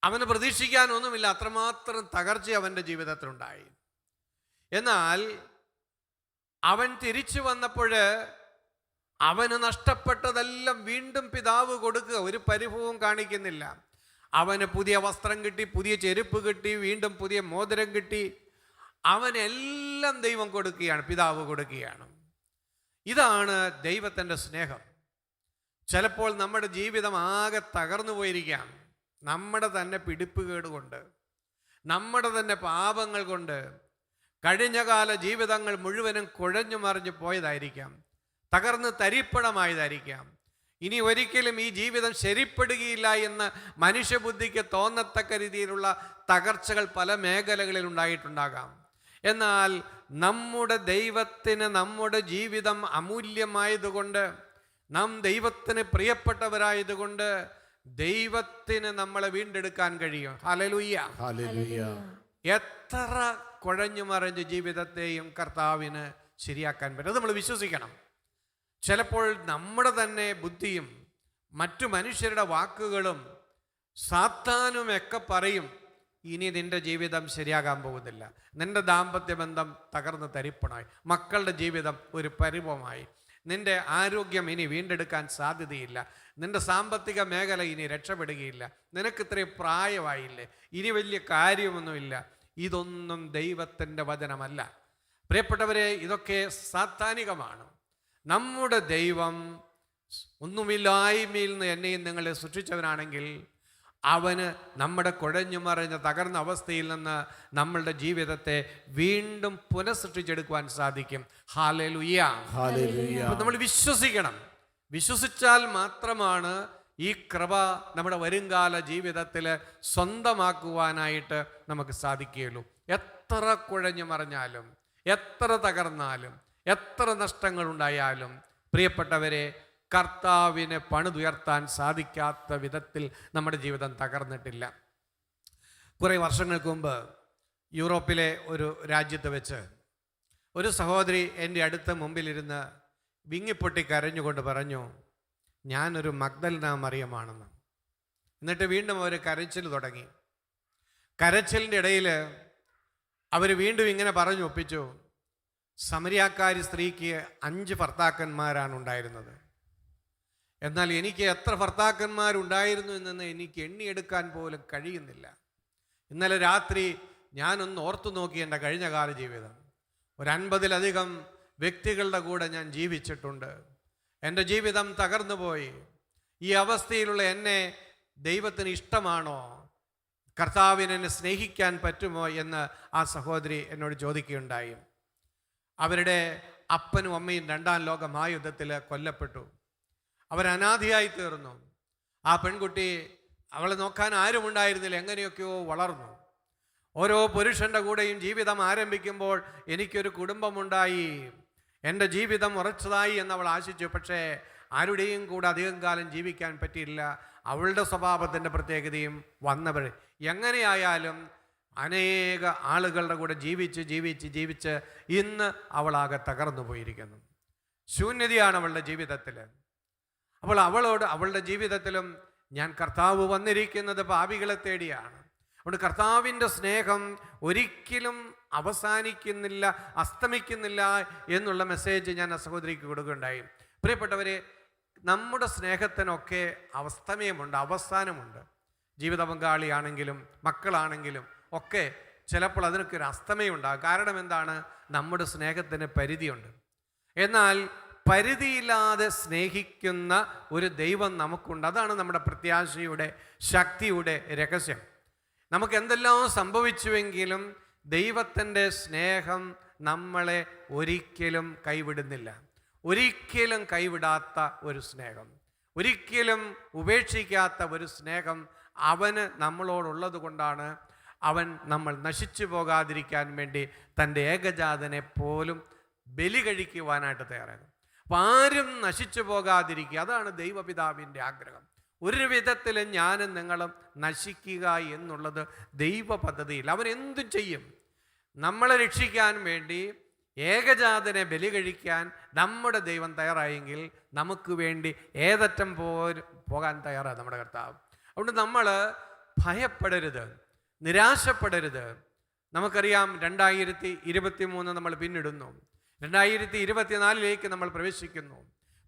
അവന് പ്രതീക്ഷിക്കാനൊന്നുമില്ല, അത്രമാത്രം തകർച്ച അവൻ്റെ ജീവിതത്തിലുണ്ടായി. എന്നാൽ അവൻ തിരിച്ചു വന്നപ്പോൾ അവന് നഷ്ടപ്പെട്ടതെല്ലാം വീണ്ടും പിതാവ് കൊടുക്കുക, ഒരു പരിഭവവും കാണിക്കുന്നില്ല. അവന് പുതിയ വസ്ത്രം കിട്ടി, പുതിയ ചെരുപ്പ് കിട്ടി, വീണ്ടും പുതിയ മോതിരം കിട്ടി. അവനെല്ലാം ദൈവം കൊടുക്കുകയാണ്, പിതാവ് കൊടുക്കുകയാണ്. ഇതാണ് ദൈവത്തിൻ്റെ സ്നേഹം. ചിലപ്പോൾ നമ്മുടെ ജീവിതം ആകെ തകർന്നു പോയിരിക്കാം. നമ്മുടെ തന്നെ പിടിപ്പുകേട് കൊണ്ട്, നമ്മുടെ തന്നെ പാപങ്ങൾ കൊണ്ട് കഴിഞ്ഞകാല ജീവിതങ്ങൾ മുഴുവനും കുഴഞ്ഞു മറിഞ്ഞു പോയതായിരിക്കാം, തകർന്ന് തരിപ്പണമായതായിരിക്കാം. ഇനി ഒരിക്കലും ഈ ജീവിതം ശരിപ്പെടുകയില്ല എന്ന് മനുഷ്യബുദ്ധിക്ക് തോന്നത്തക്ക രീതിയിലുള്ള തകർച്ചകൾ പല മേഖലകളിൽ ഉണ്ടായിട്ടുണ്ടാകാം. എന്നാൽ നമ്മുടെ ദൈവത്തിന് നമ്മുടെ ജീവിതം അമൂല്യമായതുകൊണ്ട്, നാം ദൈവത്തിന് പ്രിയപ്പെട്ടവരായതുകൊണ്ട് ദൈവത്തിന് നമ്മളെ വീണ്ടെടുക്കാൻ കഴിയും. Hallelujah, hallelujah. എത്ര കുഴഞ്ഞു മറിഞ്ഞ ജീവിതത്തെയും കർത്താവിന് ശരിയാക്കാൻ പറ്റും. അത് നമ്മൾ വിശ്വസിക്കണം. ചിലപ്പോൾ നമ്മുടെ തന്നെ ബുദ്ധിയും മറ്റു മനുഷ്യരുടെ വാക്കുകളും സാത്താനുമൊക്കെ പറയും, ഇനി നിന്റെ ജീവിതം ശരിയാകാൻ പോകുന്നില്ല, നിന്റെ ദാമ്പത്യ ബന്ധം തകർന്ന് തരിപ്പണമായി, മക്കളുടെ ജീവിതം ഒരു പരിഭവമായി, നിന്റെ ആരോഗ്യം ഇനി വീണ്ടെടുക്കാൻ സാധ്യതയില്ല, നിന്റെ സാമ്പത്തിക മേഖല ഇനി രക്ഷപ്പെടുകയില്ല, നിനക്ക് ഇത്രയും പ്രായമായില്ലേ, ഇനി വലിയ കാര്യമൊന്നുമില്ല. ഇതൊന്നും ദൈവത്തിൻ്റെ വചനമല്ല. പ്രിയപ്പെട്ടവരെ, ഇതൊക്കെ സാത്താനികമാണ്. നമ്മുടെ ദൈവം ഒന്നുമില്ലായ്മയിൽ നിന്ന് എന്നെയും നിങ്ങളെ സൃഷ്ടിച്ചവനാണെങ്കിൽ അവന് നമ്മുടെ കുഴഞ്ഞു മറിഞ്ഞ തകർന്ന അവസ്ഥയിൽ നിന്ന് നമ്മളുടെ ജീവിതത്തെ വീണ്ടും പുനഃസൃഷ്ടിച്ചെടുക്കുവാൻ സാധിക്കും. ഹല്ലേലൂയ. ഹല്ലേലൂയ. അപ്പോൾ നമ്മൾ വിശ്വസിക്കണം. വിശ്വസിച്ചാൽ മാത്രമാണ് ഈ കൃപ നമ്മുടെ വരുംകാല ജീവിതത്തിൽ സ്വന്തമാക്കുവാനായിട്ട് നമുക്ക് സാധിക്കുകയുള്ളൂ. എത്ര കുഴഞ്ഞു മറിഞ്ഞാലും, എത്ര തകർന്നാലും, എത്ര നഷ്ടങ്ങളുണ്ടായാലും പ്രിയപ്പെട്ടവരെ, കർത്താവിനെ പണിതുയർത്താൻ സാധിക്കാത്ത വിധത്തിൽ നമ്മുടെ ജീവിതം തകർന്നിട്ടില്ല. കുറേ വർഷങ്ങൾക്ക് മുമ്പ് യൂറോപ്പിലെ ഒരു രാജ്യത്ത് വെച്ച് ഒരു സഹോദരി എൻ്റെ അടുത്ത മുമ്പിലിരുന്ന് വിങ്ങിപ്പൊട്ടി കരഞ്ഞുകൊണ്ട് പറഞ്ഞു, ഞാനൊരു മഗ്ദലന മറിയമാണെന്ന്. എന്നിട്ട് വീണ്ടും അവർ കരച്ചിൽ തുടങ്ങി. കരച്ചിലിൻ്റെ ഇടയിൽ അവർ വീണ്ടും ഇങ്ങനെ പറഞ്ഞു ഒപ്പിച്ചു, സമരിയാക്കാരി സ്ത്രീക്ക് 5 ഭർത്താക്കന്മാരാണ് ഉണ്ടായിരുന്നത്. എന്നാൽ എനിക്ക് എത്ര ഭർത്താക്കന്മാരുണ്ടായിരുന്നു എന്നെന്ന് എനിക്ക് എണ്ണിയെടുക്കാൻ പോലും കഴിയുന്നില്ല. ഇന്നലെ രാത്രി ഞാനൊന്ന് ഓർത്തു നോക്കി എൻ്റെ കഴിഞ്ഞ കാല ജീവിതം. ഒരു 50-ലധികം വ്യക്തികളുടെ കൂടെ ഞാൻ ജീവിച്ചിട്ടുണ്ട്. എൻ്റെ ജീവിതം തകർന്നു പോയി. ഈ അവസ്ഥയിലുള്ള എന്നെ ദൈവത്തിന് ഇഷ്ടമാണോ? കർത്താവിനെ എന്നെ സ്നേഹിക്കാൻ പറ്റുമോ എന്ന് ആ സഹോദരി എന്നോട് ചോദിക്കുകയുണ്ടായി. അവരുടെ അപ്പനും അമ്മയും 2ാം ലോക മഹായുദ്ധത്തിൽ കൊല്ലപ്പെട്ടു. അവരനാഥിയായി തീർന്നു. ആ പെൺകുട്ടി, അവളെ നോക്കാൻ ആരും ഉണ്ടായിരുന്നില്ല, എങ്ങനെയൊക്കെയോ വളർന്നു. ഓരോ പുരുഷൻ്റെ കൂടെയും ജീവിതം ആരംഭിക്കുമ്പോൾ എനിക്കൊരു കുടുംബമുണ്ടായി, എൻ്റെ ജീവിതം ഉറച്ചതായി എന്നവൾ ആശിച്ചു. പക്ഷേ ആരുടെയും കൂടെ അധികം കാലം ജീവിക്കാൻ പറ്റിയില്ല. അവളുടെ സ്വഭാവത്തിൻ്റെ പ്രത്യേകതയും വന്നവർ. എങ്ങനെയായാലും അനേക ആളുകളുടെ കൂടെ ജീവിച്ച് ഇന്ന് അവളാകെ തകർന്നു പോയിരിക്കുന്നു. ശൂന്യതയാണ് അവളുടെ ജീവിതത്തിൽ. അപ്പോൾ അവളുടെ ജീവിതത്തിലും ഞാൻ കർത്താവ് വന്നിരിക്കുന്നത് പാപികളെ തേടിയാണ്. അതുകൊണ്ട് കർത്താവിൻ്റെ സ്നേഹം ഒരിക്കലും അവസാനിക്കുന്നില്ല, അസ്തമിക്കുന്നില്ല എന്നുള്ള മെസ്സേജ് ഞാൻ ആ സഹോദരിക്ക് കൊടുക്കുകയുണ്ടായി. പ്രിയപ്പെട്ടവരെ, നമ്മുടെ സ്നേഹത്തിനൊക്കെ അസ്തമയമുണ്ട്, അവസാനമുണ്ട്. ജീവിത പങ്കാളിയാണെങ്കിലും മക്കളാണെങ്കിലും ഒക്കെ ചിലപ്പോൾ അതിനൊക്കെ ഒരു അസ്തമയമുണ്ടാകും. കാരണം എന്താണ്? നമ്മുടെ സ്നേഹത്തിന് പരിധിയുണ്ട്. എന്നാൽ പരിധിയില്ലാതെ സ്നേഹിക്കുന്ന ഒരു ദൈവം നമുക്കുണ്ട്. അതാണ് നമ്മുടെ പ്രത്യാശയുടെ, ശക്തിയുടെ രഹസ്യം. നമുക്ക് എന്തെല്ലാം സംഭവിച്ചുവെങ്കിലും ദൈവത്തിൻ്റെ സ്നേഹം നമ്മളെ ഒരിക്കലും കൈവിടുന്നില്ല. ഒരിക്കലും കൈവിടാത്ത ഒരു സ്നേഹം, ഒരിക്കലും ഉപേക്ഷിക്കാത്ത ഒരു സ്നേഹം അവന് നമ്മളോടുള്ളത് കൊണ്ടാണ് അവൻ നമ്മൾ നശിച്ചു പോകാതിരിക്കാൻ വേണ്ടി തൻ്റെ ഏകജാതനെ പോലും ബലി കഴിക്കുവാനായിട്ട് തയ്യാറാകും. അപ്പം ആരും നശിച്ചു പോകാതിരിക്കുക, അതാണ് ദൈവപിതാവിൻ്റെ ആഗ്രഹം. ഒരു വിധത്തിലും ഞാനും നിങ്ങളും നശിക്കുക എന്നുള്ളത് ദൈവ പദ്ധതിയിൽ. അവൻ എന്തും ചെയ്യും. നമ്മളെ രക്ഷിക്കാൻ വേണ്ടി ഏകജാതനെ ബലി കഴിക്കാൻ നമ്മുടെ ദൈവം തയ്യാറായെങ്കിൽ നമുക്ക് വേണ്ടി ഏതറ്റം പോകാൻ തയ്യാറാണ് നമ്മുടെ കർത്താവ്. അതുകൊണ്ട് നമ്മൾ ഭയപ്പെടരുത്, നിരാശപ്പെടരുത്. നമുക്കറിയാം 2023 നമ്മൾ പിന്നിടുന്നു, 2024 നമ്മൾ പ്രവേശിക്കുന്നു.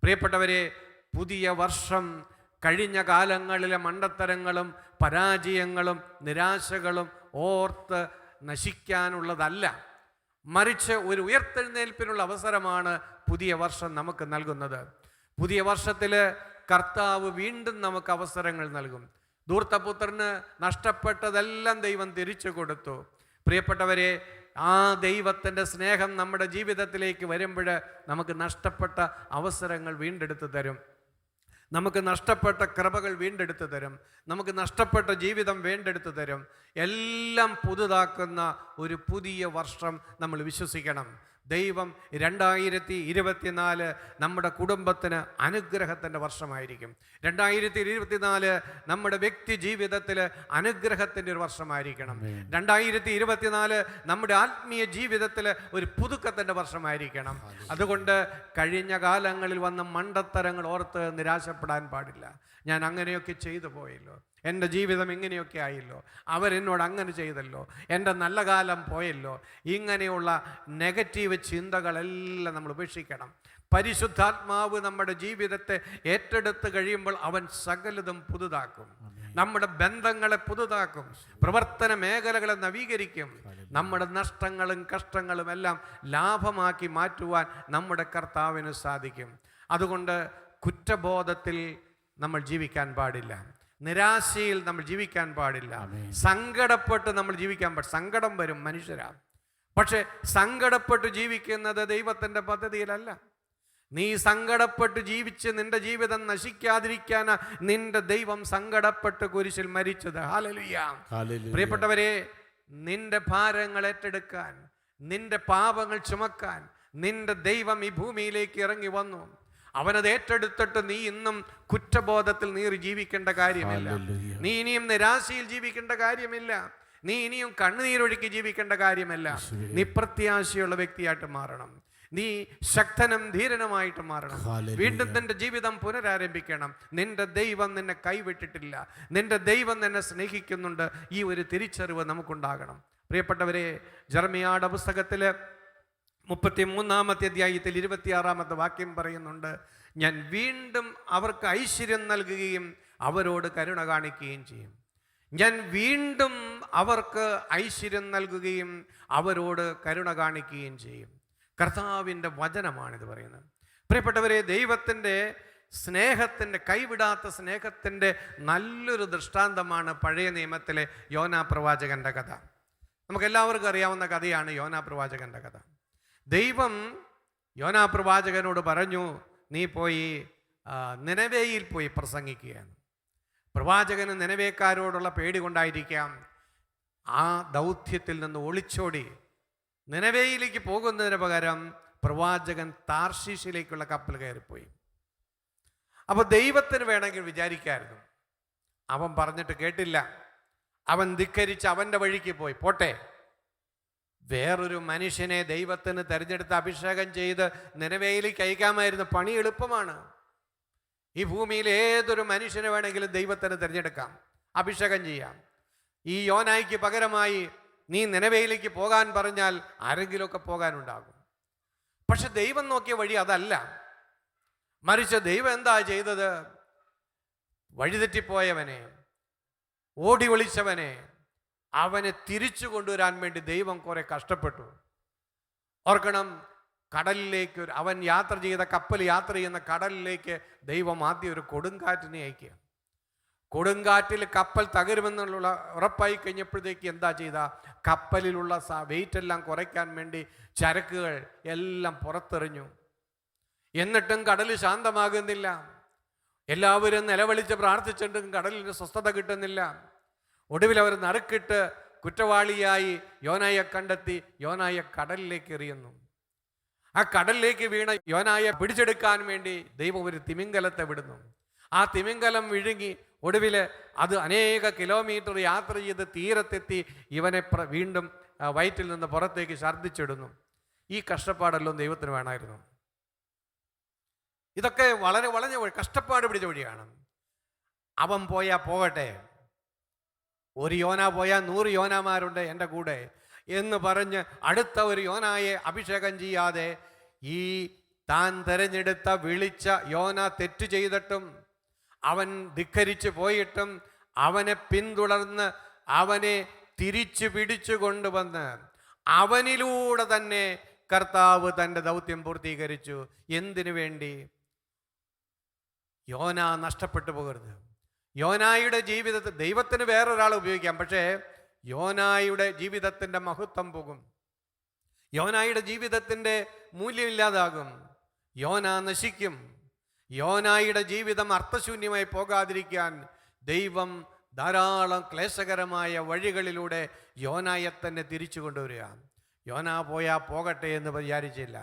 പ്രിയപ്പെട്ടവരെ, പുതിയ വർഷം കഴിഞ്ഞ കാലങ്ങളിലെ മണ്ടത്തരങ്ങളും പരാജയങ്ങളും നിരാശകളും ഓർത്ത് നശിക്കാനുള്ളതല്ല, മറിച്ച് ഒരു ഉയർത്തെഴുന്നേൽപ്പിനുള്ള അവസരമാണ് പുതിയ വർഷം നമുക്ക് നൽകുന്നത്. പുതിയ വർഷത്തിൽ കർത്താവ് വീണ്ടും നമുക്ക് അവസരങ്ങൾ നൽകും. ധൂർത്തപുത്രന് നഷ്ടപ്പെട്ടതെല്ലാം ദൈവം തിരിച്ചു കൊടുത്തു. പ്രിയപ്പെട്ടവരെ, ആ ദൈവത്തിൻ്റെ സ്നേഹം നമ്മുടെ ജീവിതത്തിലേക്ക് വരുമ്പോൾ നമുക്ക് നഷ്ടപ്പെട്ട അവസരങ്ങൾ വീണ്ടെടുത്ത് തരും. നമുക്ക് നഷ്ടപ്പെട്ട കൃപകൾ വീണ്ടെടുത്ത് തരും. നമുക്ക് നഷ്ടപ്പെട്ട ജീവിതം വീണ്ടെടുത്ത് തരും. എല്ലാം പുതുതാക്കുന്ന ഒരു പുതിയ വർഷം നമ്മൾ വിശ്വസിക്കണം. ദൈവം 2024 നമ്മുടെ കുടുംബത്തിന് അനുഗ്രഹത്തിൻ്റെ വർഷമായിരിക്കും. 2024 നമ്മുടെ വ്യക്തി ജീവിതത്തിൽ അനുഗ്രഹത്തിൻ്റെ ഒരു വർഷമായിരിക്കണം. 2024 നമ്മുടെ ആത്മീയ ജീവിതത്തിൽ ഒരു പുതുക്കത്തിൻ്റെ വർഷമായിരിക്കണം. അതുകൊണ്ട് കഴിഞ്ഞ കാലങ്ങളിൽ വന്ന മണ്ടത്തരങ്ങൾ ഓർത്ത് നിരാശപ്പെടാൻ പാടില്ല. ഞാൻ അങ്ങനെയൊക്കെ ചെയ്തു പോയല്ലോ, എൻ്റെ ജീവിതം ഇങ്ങനെയൊക്കെ ആയല്ലോ, അവരെന്നോട് അങ്ങനെ ചെയ്തല്ലോ, എൻ്റെ നല്ല കാലം പോയല്ലോ, ഇങ്ങനെയുള്ള നെഗറ്റീവ് ചിന്തകളെല്ലാം നമ്മൾ ഉപേക്ഷിക്കണം. പരിശുദ്ധാത്മാവ് നമ്മുടെ ജീവിതത്തെ ഏറ്റെടുത്ത് കഴിയുമ്പോൾ അവൻ സകലതും പുതുതാക്കും. നമ്മുടെ ബന്ധങ്ങളെ പുതുതാക്കും, പ്രവർത്തന മേഖലകളെ നവീകരിക്കും. നമ്മുടെ നഷ്ടങ്ങളും കഷ്ടങ്ങളും എല്ലാം ലാഭമാക്കി മാറ്റുവാൻ നമ്മുടെ കർത്താവിന് സാധിക്കും. അതുകൊണ്ട് കുറ്റബോധത്തിൽ നമ്മൾ ജീവിക്കാൻ പാടില്ല, നിരാശയിൽ നമ്മൾ ജീവിക്കാൻ പാടില്ല, സങ്കടപ്പെട്ട് നമ്മൾ ജീവിക്കാൻ പാടില്ല. സങ്കടം വരും, മനുഷ്യരാണ്. പക്ഷെ സങ്കടപ്പെട്ട് ജീവിക്കുന്നത് ദൈവത്തിൻ്റെ പദ്ധതിയിലല്ല. നീ സങ്കടപ്പെട്ട് ജീവിച്ച് നിന്റെ ജീവിതം നശിക്കാതിരിക്കാനാ നിന്റെ ദൈവം സങ്കടപ്പെട്ട് കുരിശിൽ മരിച്ചത്. ഹല്ലേലൂയ. പ്രിയപ്പെട്ടവരെ, നിന്റെ ഭാരങ്ങൾ ഏറ്റെടുക്കാൻ, നിന്റെ പാപങ്ങൾ ചുമക്കാൻ നിന്റെ ദൈവം ഈ ഭൂമിയിലേക്ക് ഇറങ്ങി വന്നു. അവനത് ഏറ്റെടുത്തിട്ട് നീ ഇന്നും കുറ്റബോധത്തിൽ നീ ജീവിക്കേണ്ട കാര്യമില്ല. നീ ഇനിയും നിരാശയിൽ ജീവിക്കേണ്ട കാര്യമില്ല. നീ ഇനിയും കണ്ണുനീരൊഴുക്കി ജീവിക്കേണ്ട കാര്യമല്ല. നീ പ്രത്യാശയുള്ള വ്യക്തിയായിട്ട് മാറണം. നീ ശക്തനും ധീരനുമായിട്ട് മാറണം. വീണ്ടും നിന്റെ ജീവിതം പുനരാരംഭിക്കണം. നിന്റെ ദൈവം നിന്നെ കൈവിട്ടിട്ടില്ല. നിന്റെ ദൈവം നിന്നെ സ്നേഹിക്കുന്നുണ്ട്. ഈ ഒരു തിരിച്ചറിവ് നമുക്കുണ്ടാകണം. പ്രിയപ്പെട്ടവരെ, ജെറമ്യായുടെ പുസ്തകത്തില് 33-ാമത്തെ അധ്യായത്തിൽ 26-ാമത്തെ വാക്യം പറയുന്നുണ്ട്, ഞാൻ വീണ്ടും അവർക്ക് ഐശ്വര്യം നൽകുകയും അവരോട് കരുണ കാണിക്കുകയും ചെയ്യും. ഞാൻ വീണ്ടും അവർക്ക് ഐശ്വര്യം നൽകുകയും അവരോട് കരുണ കാണിക്കുകയും ചെയ്യും. കർത്താവിൻ്റെ വചനമാണിത് പറയുന്നത്. പ്രിയപ്പെട്ടവരെ, ദൈവത്തിൻ്റെ സ്നേഹത്തിൻ്റെ, കൈവിടാത്ത സ്നേഹത്തിൻ്റെ നല്ലൊരു ദൃഷ്ടാന്തമാണ് പഴയ നിയമത്തിലെ യോനാ പ്രവാചകൻ്റെ കഥ. നമുക്കെല്ലാവർക്കും അറിയാവുന്ന കഥയാണ് യോനാ പ്രവാചകൻ്റെ കഥ. ദൈവം യോനാ പ്രവാചകനോട് പറഞ്ഞു, നീ പോയി നിനവേയിൽ പോയി പ്രസംഗിക്കുകയാണ്. പ്രവാചകന് നിനവേക്കാരോടുള്ള പേടി കൊണ്ടായിരിക്കാം ആ ദൗത്യത്തിൽ നിന്ന് ഒളിച്ചോടി നിനവേയിലേക്ക് പോകുന്നതിന് പകരം പ്രവാചകൻ താർശീഷിലേക്കുള്ള കപ്പൽ കയറിപ്പോയി. അപ്പോൾ ദൈവത്തിന് വേണമെങ്കിൽ വിചാരിക്കായിരുന്നു, അവൻ പറഞ്ഞിട്ട് കേട്ടില്ല, അവൻ ധിക്കരിച്ച് അവൻ്റെ വഴിക്ക് പോയി, പോട്ടെ. വേറൊരു മനുഷ്യനെ ദൈവത്തിന് തിരഞ്ഞെടുത്ത് അഭിഷേകം ചെയ്ത് നിനവേയിലേക്ക് അയക്കാമായിരുന്നു. പണി എളുപ്പമാണ്. ഈ ഭൂമിയിൽ ഏതൊരു മനുഷ്യനെ വേണമെങ്കിലും ദൈവത്തിന് തിരഞ്ഞെടുക്കാം, അഭിഷേകം ചെയ്യാം. ഈ യോനായ്ക്ക് പകരമായി നീ നിനവേയിലേക്ക് പോകാൻ പറഞ്ഞാൽ ആരെങ്കിലുമൊക്കെ പോകാനുണ്ടാകും. പക്ഷെ ദൈവം നോക്കിയ വഴി അതല്ല. മറിച്ച് ദൈവം എന്താ ചെയ്തത്? വഴിതെറ്റിപ്പോയവനെ, ഓടി ഒളിച്ചവനെ, അവനെ തിരിച്ചു കൊണ്ടുവരാൻ വേണ്ടി ദൈവം കുറെ കഷ്ടപ്പെട്ടു. ഓർക്കണം, കടലിലേക്ക് അവൻ യാത്ര ചെയ്ത കപ്പൽ യാത്ര ചെയ്യുന്ന കടലിലേക്ക് ദൈവം ആദ്യം ഒരു കൊടുങ്കാറ്റിനെ അയക്കുക. കൊടുങ്കാറ്റിൽ കപ്പൽ തകരുമെന്നുള്ള ഉറപ്പായി കഴിഞ്ഞപ്പോഴത്തേക്ക് എന്താ ചെയ്ത? കപ്പലിലുള്ള വെയിറ്റ് എല്ലാം കുറയ്ക്കാൻ വേണ്ടി ചരക്കുകൾ എല്ലാം പുറത്തെറിഞ്ഞു. എന്നിട്ടും കടൽ ശാന്തമാകുന്നില്ല. എല്ലാവരും നിലവിളിച്ച് പ്രാർത്ഥിച്ചിട്ടും കടലിന് സ്വസ്ഥത കിട്ടുന്നില്ല. ഒടുവിൽ അവർ നറുക്കിട്ട് കുറ്റവാളിയായി യോനായെ കണ്ടെത്തി യോനായെ കടലിലേക്ക് എറിയുന്നു. ആ കടലിലേക്ക് വീണ യോനായെ പിടിച്ചെടുക്കാൻ വേണ്ടി ദൈവം ഒരു തിമിംഗലത്തെ വിടുന്നു. ആ തിമിംഗലം വിഴുങ്ങി ഒടുവിൽ അത് അനേക കിലോമീറ്റർ യാത്ര ചെയ്ത് തീരത്തെത്തി ഇവനെ വീണ്ടും വയറ്റിൽ നിന്ന് പുറത്തേക്ക് ഛർദ്ദിച്ചിടുന്നു. ഈ കഷ്ടപ്പാടെല്ലാം ദൈവത്തിന് വേണമായിരുന്നു. ഇതൊക്കെ വളരെ വളഞ്ഞ കഷ്ടപ്പാട് പിടിച്ച വഴിയാണ്. അവൻ പോയാൽ പോകട്ടെ, ഒരു യോന പോയാൽ 100 യോനാമാരുണ്ട് എൻ്റെ കൂടെ എന്ന് പറഞ്ഞ് അടുത്ത ഒരു യോനായെ അഭിഷേകം ചെയ്യാതെ ഈ താൻ തെരഞ്ഞെടുത്ത വിളിച്ച യോന തെറ്റ് ചെയ്തിട്ടും അവൻ ധിക്കരിച്ചു പോയിട്ടും അവനെ പിന്തുടർന്ന് അവനെ തിരിച്ചു പിടിച്ചു കൊണ്ടുവന്ന് അവനിലൂടെ തന്നെ കർത്താവ് തൻ്റെ ദൗത്യം പൂർത്തീകരിച്ചു. എന്തിനു വേണ്ടി? യോന നഷ്ടപ്പെട്ടു പോകരുത്. യോനായുടെ ജീവിതത്തിൽ ദൈവത്തിന് വേറൊരാളെ ഉപയോഗിക്കാം, പക്ഷേ യോനായുടെ ജീവിതത്തിൻ്റെ മഹത്വം പോകും. യോനായുടെ ജീവിതത്തിൻ്റെ മൂല്യമില്ലാതാകും. യോന നശിക്കും. യോനായുടെ ജീവിതം അർത്ഥശൂന്യമായി പോകാതിരിക്കാൻ ദൈവം ധാരാളം ക്ലേശകരമായ വഴികളിലൂടെ യോനായെ തന്നെ തിരിച്ചു കൊണ്ടുവരിക. യോന പോയാൽ പോകട്ടെ എന്ന് വിചാരിച്ചില്ല.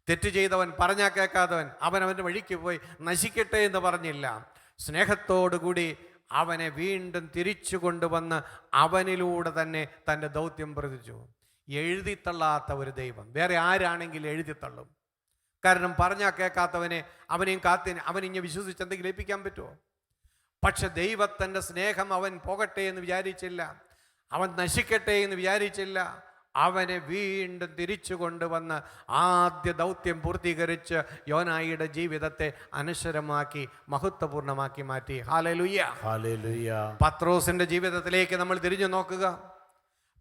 തെറ്റ് ചെയ്തവൻ, പറഞ്ഞാൽ കേൾക്കാത്തവൻ, അവനവൻ്റെ വഴിക്ക് പോയി നശിക്കട്ടെ എന്ന് പറഞ്ഞില്ല. സ്നേഹത്തോടുകൂടി അവനെ വീണ്ടും തിരിച്ചു കൊണ്ടുവന്ന് അവനിലൂടെ തന്നെ തൻ്റെ ദൗത്യം പ്രതിച്ചു. എഴുതിത്തള്ളാത്ത ഒരു ദൈവം വേറെ ആരാണെങ്കിലും എഴുതിത്തള്ളും. കാരണം പറഞ്ഞാൽ കേൾക്കാത്തവനെ അവനെയും അവനിങ്ങനെ വിശ്വസിച്ച് എന്തെങ്കിലും ഏൽപ്പിക്കാൻ പറ്റുമോ? പക്ഷെ ദൈവത്തിൻ്റെ സ്നേഹം അവൻ പോകട്ടെ എന്ന് വിചാരിച്ചില്ല, അവൻ നശിക്കട്ടെ എന്ന് വിചാരിച്ചില്ല. അവനെ വീണ്ടും തിരിച്ചു കൊണ്ടുവന്ന് ആദ്യ ദൗത്യം പൂർത്തീകരിച്ച് യോനായിയുടെ ജീവിതത്തെ അനശ്വരമാക്കി മഹത്വപൂർണ്ണമാക്കി മാറ്റി. Hallelujah, hallelujah. പത്രോസിന്റെ ജീവിതത്തിലേക്ക് നമ്മൾ തിരിഞ്ഞു നോക്കുക.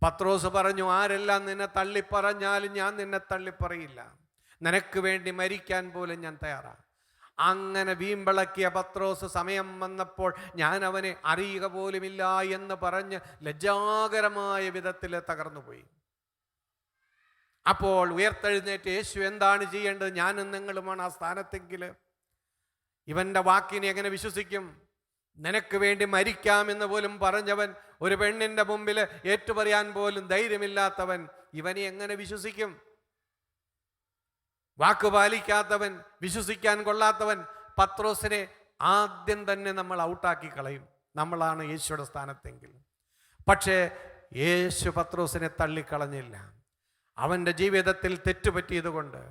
പത്രോസ് പറഞ്ഞു, ആരെല്ലാം നിന്നെ തള്ളിപ്പറഞ്ഞാലും ഞാൻ നിന്നെ തള്ളിപ്പറയില്ല. നിനക്ക് വേണ്ടി മരിക്കാൻ പോലും ഞാൻ തയ്യാറാണ്. അങ്ങനെ വീമ്പിളക്കിയ പത്രോസ് സമയം വന്നപ്പോൾ ഞാൻ അവനെ അറിയുക പോലുമില്ല എന്ന് പറഞ്ഞ് ലജ്ജാകരമായ വിധത്തിൽ തകർന്നുപോയി. അപ്പോൾ ഉയർത്തെഴുന്നേറ്റ് യേശു എന്താണ് ചെയ്യേണ്ടത്? ഞാനും നിങ്ങളുമാണ് ആ സ്ഥാനത്തെങ്കിൽ ഇവൻ്റെ വാക്കിനെ എങ്ങനെ വിശ്വസിക്കും? നിനക്ക് വേണ്ടി മരിക്കാമെന്ന് പോലും പറഞ്ഞവൻ, ഒരു പെണ്ണിൻ്റെ മുമ്പിൽ ഏറ്റുപറയാൻ പോലും ധൈര്യമില്ലാത്തവൻ, ഇവനെ എങ്ങനെ വിശ്വസിക്കും? വാക്ക് പാലിക്കാത്തവൻ, വിശ്വസിക്കാൻ കൊള്ളാത്തവൻ. പത്രോസിനെ ആദ്യം തന്നെ നമ്മൾ ഔട്ടാക്കി കളയും, നമ്മളാണ് യേശുയുടെ സ്ഥാനത്തെങ്കിൽ. പക്ഷേ യേശു പത്രോസിനെ തള്ളിക്കളഞ്ഞില്ല. അവൻ്റെ ജീവിതത്തിൽ തെറ്റുപറ്റിയതുകൊണ്ട്,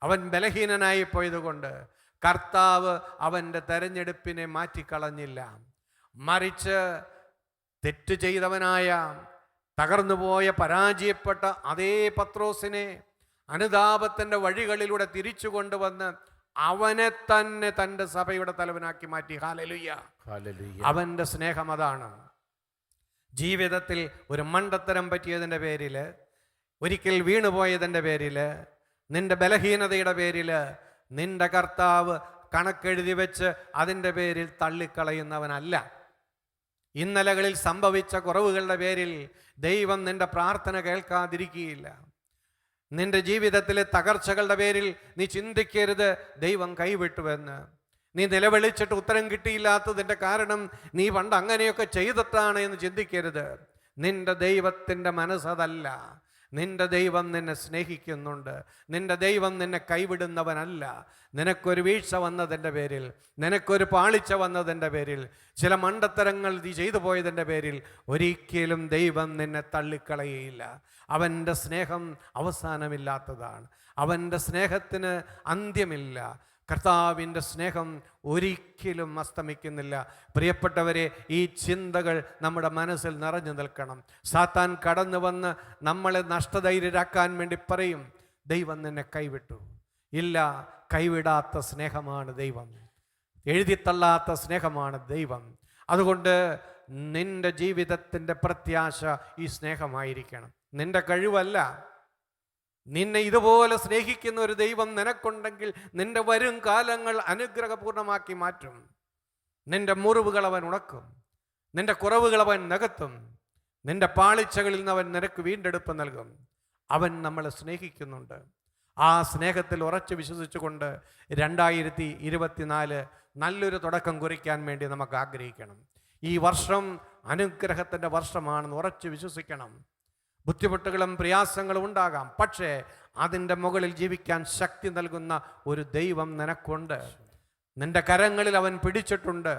അവൻ ബലഹീനനായി പോയതുകൊണ്ട് കർത്താവ് അവൻ്റെ തെരഞ്ഞെടുപ്പിനെ മാറ്റിക്കളഞ്ഞില്ല. മറിച്ച് തെറ്റ് ചെയ്തവനായ, തകർന്നുപോയ, പരാജയപ്പെട്ട അതേ പത്രോസിനെ അനുതാപത്തിൻ്റെ വഴികളിലൂടെ തിരിച്ചു കൊണ്ടുവന്ന് അവനെ തന്നെ തൻ്റെ സഭയുടെ തലവനാക്കി മാറ്റി. ഹല്ലേലൂയ. അവൻ്റെ സ്നേഹം അതാണ്. ജീവിതത്തിൽ ഒരു മണ്ടത്തരം പറ്റിയതിൻ്റെ പേരിൽ, ഒരിക്കൽ വീണുപോയതിൻ്റെ പേരിൽ, നിന്റെ ബലഹീനതയുടെ പേരിൽ നിന്റെ കർത്താവ് കണക്കെഴുതി വെച്ച് അതിൻ്റെ പേരിൽ തള്ളിക്കളയുന്നവനല്ല. ഇന്നലകളിൽ സംഭവിച്ച കുറവുകളുടെ പേരിൽ ദൈവം നിന്റെ പ്രാർത്ഥന കേൾക്കാതിരിക്കുകയില്ല. നിന്റെ ജീവിതത്തിലെ തകർച്ചകളുടെ പേരിൽ നീ ചിന്തിക്കരുത് ദൈവം കൈവിട്ടുവെന്ന്. നീ നിലവിളിച്ചിട്ട് ഉത്തരം കിട്ടിയില്ലാത്തതിൻ്റെ കാരണം നീ പണ്ട് അങ്ങനെയൊക്കെ ചെയ്തിട്ടാണ് എന്ന് ചിന്തിക്കരുത്. നിന്റെ ദൈവത്തിൻ്റെ മനസ്സതല്ല. നിന്റെ ദൈവം നിന്നെ സ്നേഹിക്കുന്നുണ്ട്. നിന്റെ ദൈവം നിന്നെ കൈവിടുന്നവനല്ല. നിനക്കൊരു വീഴ്ച വന്നതിൻ്റെ പേരിൽ, നിനക്കൊരു പാളിച്ച വന്നതിൻ്റെ പേരിൽ, ചില മണ്ടത്തരങ്ങൾ നീ ചെയ്തു പോയതിൻ്റെ പേരിൽ ഒരിക്കലും ദൈവം നിന്നെ തള്ളിക്കളയുകയില്ല. അവൻ്റെ സ്നേഹം അവസാനമില്ലാത്തതാണ്. അവൻ്റെ സ്നേഹത്തിന് അന്ത്യമില്ല. കർത്താവിൻ്റെ സ്നേഹം ഒരിക്കലും അസ്തമിക്കുന്നില്ല. പ്രിയപ്പെട്ടവരെ, ഈ ചിന്തകൾ നമ്മുടെ മനസ്സിൽ നിറഞ്ഞു നിൽക്കണം. സാത്താൻ കടന്നു വന്ന് നമ്മളെ നഷ്ടധൈര്യരാക്കാൻ വേണ്ടി പറയും, ദൈവം നിന്നെ കൈവിട്ടു. ഇല്ല, കൈവിടാത്ത സ്നേഹമാണ് ദൈവം. എഴുതിത്തള്ളാത്ത സ്നേഹമാണ് ദൈവം. അതുകൊണ്ട് നിന്റെ ജീവിതത്തിൻ്റെ പ്രത്യാശ ഈ സ്നേഹമായിരിക്കണം, നിന്റെ കഴിവല്ല. നിന്നെ ഇതുപോലെ സ്നേഹിക്കുന്ന ഒരു ദൈവം നിനക്കുണ്ടെങ്കിൽ നിന്റെ വരും കാലങ്ങൾ അനുഗ്രഹപൂർണമാക്കി മാറ്റും. നിന്റെ മുറിവുകൾ അവൻ ഉണക്കും, നിന്റെ കുറവുകൾ അവൻ നികത്തും, നിന്റെ പാളിച്ചകളിൽ നിന്ന് അവൻ നിനക്ക് വീണ്ടെടുപ്പ് നൽകും. അവൻ നമ്മളെ സ്നേഹിക്കുന്നുണ്ട്. ആ സ്നേഹത്തിൽ ഉറച്ചു വിശ്വസിച്ചുകൊണ്ട് 2024 നല്ലൊരു തുടക്കം കുറിക്കാൻ വേണ്ടി നമുക്ക് ആഗ്രഹിക്കണം. ഈ വർഷം അനുഗ്രഹത്തിൻ്റെ വർഷമാണെന്ന് ഉറച്ചു വിശ്വസിക്കണം. ബുദ്ധിമുട്ടുകളും പ്രയാസങ്ങളും ഉണ്ടാകാം, പക്ഷേ അതിൻ്റെ മുകളിൽ ജീവിക്കാൻ ശക്തി നൽകുന്ന ഒരു ദൈവം നിനക്കുണ്ട്. നിന്റെ കരങ്ങളിൽ അവൻ പിടിച്ചിട്ടുണ്ട്.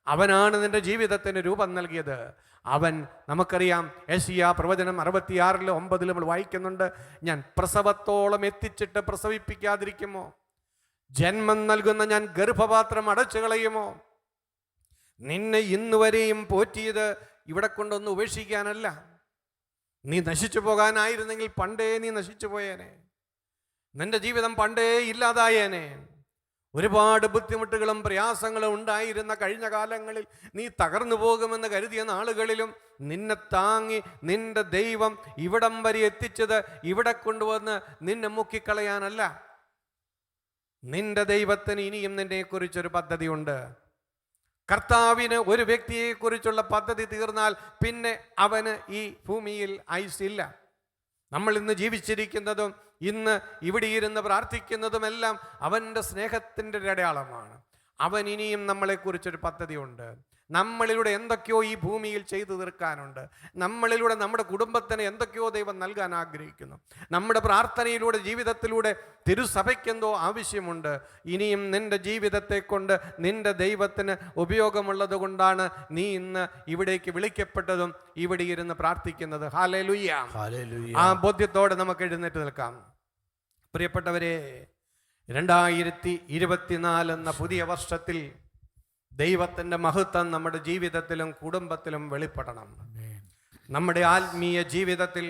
അവനാണ് നിന്റെ ജീവിതത്തിന് രൂപം നൽകിയത്. അവൻ, നമുക്കറിയാം, യെശയ്യാ പ്രവചനം 66:9 നമ്മൾ വായിക്കുന്നുണ്ട്, ഞാൻ പ്രസവത്തോളം എത്തിച്ചിട്ട് പ്രസവിപ്പിക്കാതിരിക്കുമോ? ജന്മം നൽകുന്ന ഞാൻ ഗർഭപാത്രം അടച്ചു കളയുമോ? നിന്നെ ഇന്നുവരെയും പോറ്റിയത് ഇവിടെ കൊണ്ടൊന്ന് ഉപേക്ഷിക്കാനല്ല. നീ നശിച്ചു പോകാനായിരുന്നെങ്കിൽ പണ്ടേ നീ നശിച്ചു പോയേനെ. നിന്റെ ജീവിതം പണ്ടേ ഇല്ലാതായേനെ. ഒരുപാട് ബുദ്ധിമുട്ടുകളും പ്രയാസങ്ങളും ഉണ്ടായിരുന്ന കഴിഞ്ഞ കാലങ്ങളിൽ നീ തകർന്നു പോകുമെന്ന് കരുതിയ നാളുകളിലും നിന്നെ താങ്ങി നിന്റെ ദൈവം ഇവിടം വരെ എത്തിച്ചത് ഇവിടെ കൊണ്ടുവന്ന് നിന്നെ മുക്കിക്കളയാനല്ല. നിന്റെ ദൈവത്തിന് ഇനിയും നിന്നെക്കുറിച്ചൊരു പദ്ധതിയുണ്ട്. കർത്താവിന് ഒരു വ്യക്തിയെക്കുറിച്ചുള്ള പദ്ധതി തീർന്നാൽ പിന്നെ അവന് ഈ ഭൂമിയിൽ ആയുസ്സില്ല. നമ്മൾ ഇന്ന് ജീവിച്ചിരിക്കുന്നതും ഇന്ന് ഇവിടെ ഇരുന്ന് പ്രാർത്ഥിക്കുന്നതുമെല്ലാം അവൻ്റെ സ്നേഹത്തിൻ്റെ അടയാളമാണ്. അവൻ ഇനിയും നമ്മളെക്കുറിച്ചൊരു പദ്ധതിയുണ്ട്. നമ്മളിലൂടെ എന്തൊക്കെയോ ഈ ഭൂമിയിൽ ചെയ്തു തീർക്കാനുണ്ട്. നമ്മളിലൂടെ നമ്മുടെ കുടുംബത്തിന് എന്തൊക്കെയോ ദൈവം നൽകാൻ ആഗ്രഹിക്കുന്നു. നമ്മുടെ പ്രാർത്ഥനയിലൂടെ, ജീവിതത്തിലൂടെ തിരുസഭയ്ക്കെന്തോ ആവശ്യമുണ്ട്. ഇനിയും നിന്റെ ജീവിതത്തെ കൊണ്ട് നിന്റെ ദൈവത്തിന് ഉപയോഗമുള്ളത് കൊണ്ടാണ് നീ ഇന്ന് ഇവിടേക്ക് വിളിക്കപ്പെട്ടതും ഇവിടെ ഇരുന്ന് പ്രാർത്ഥിക്കുന്നത്. ഹല്ലേലൂയ. ആ ബോധ്യത്തോടെ നമുക്ക് എഴുന്നേറ്റ് നിൽക്കാം. പ്രിയപ്പെട്ടവരെ, 2024 എന്ന പുതിയ വർഷത്തിൽ ദൈവത്തിൻ്റെ മഹത്വം നമ്മുടെ ജീവിതത്തിലും കുടുംബത്തിലും വെളിപ്പെടണം. നമ്മുടെ ആത്മീയ ജീവിതത്തിൽ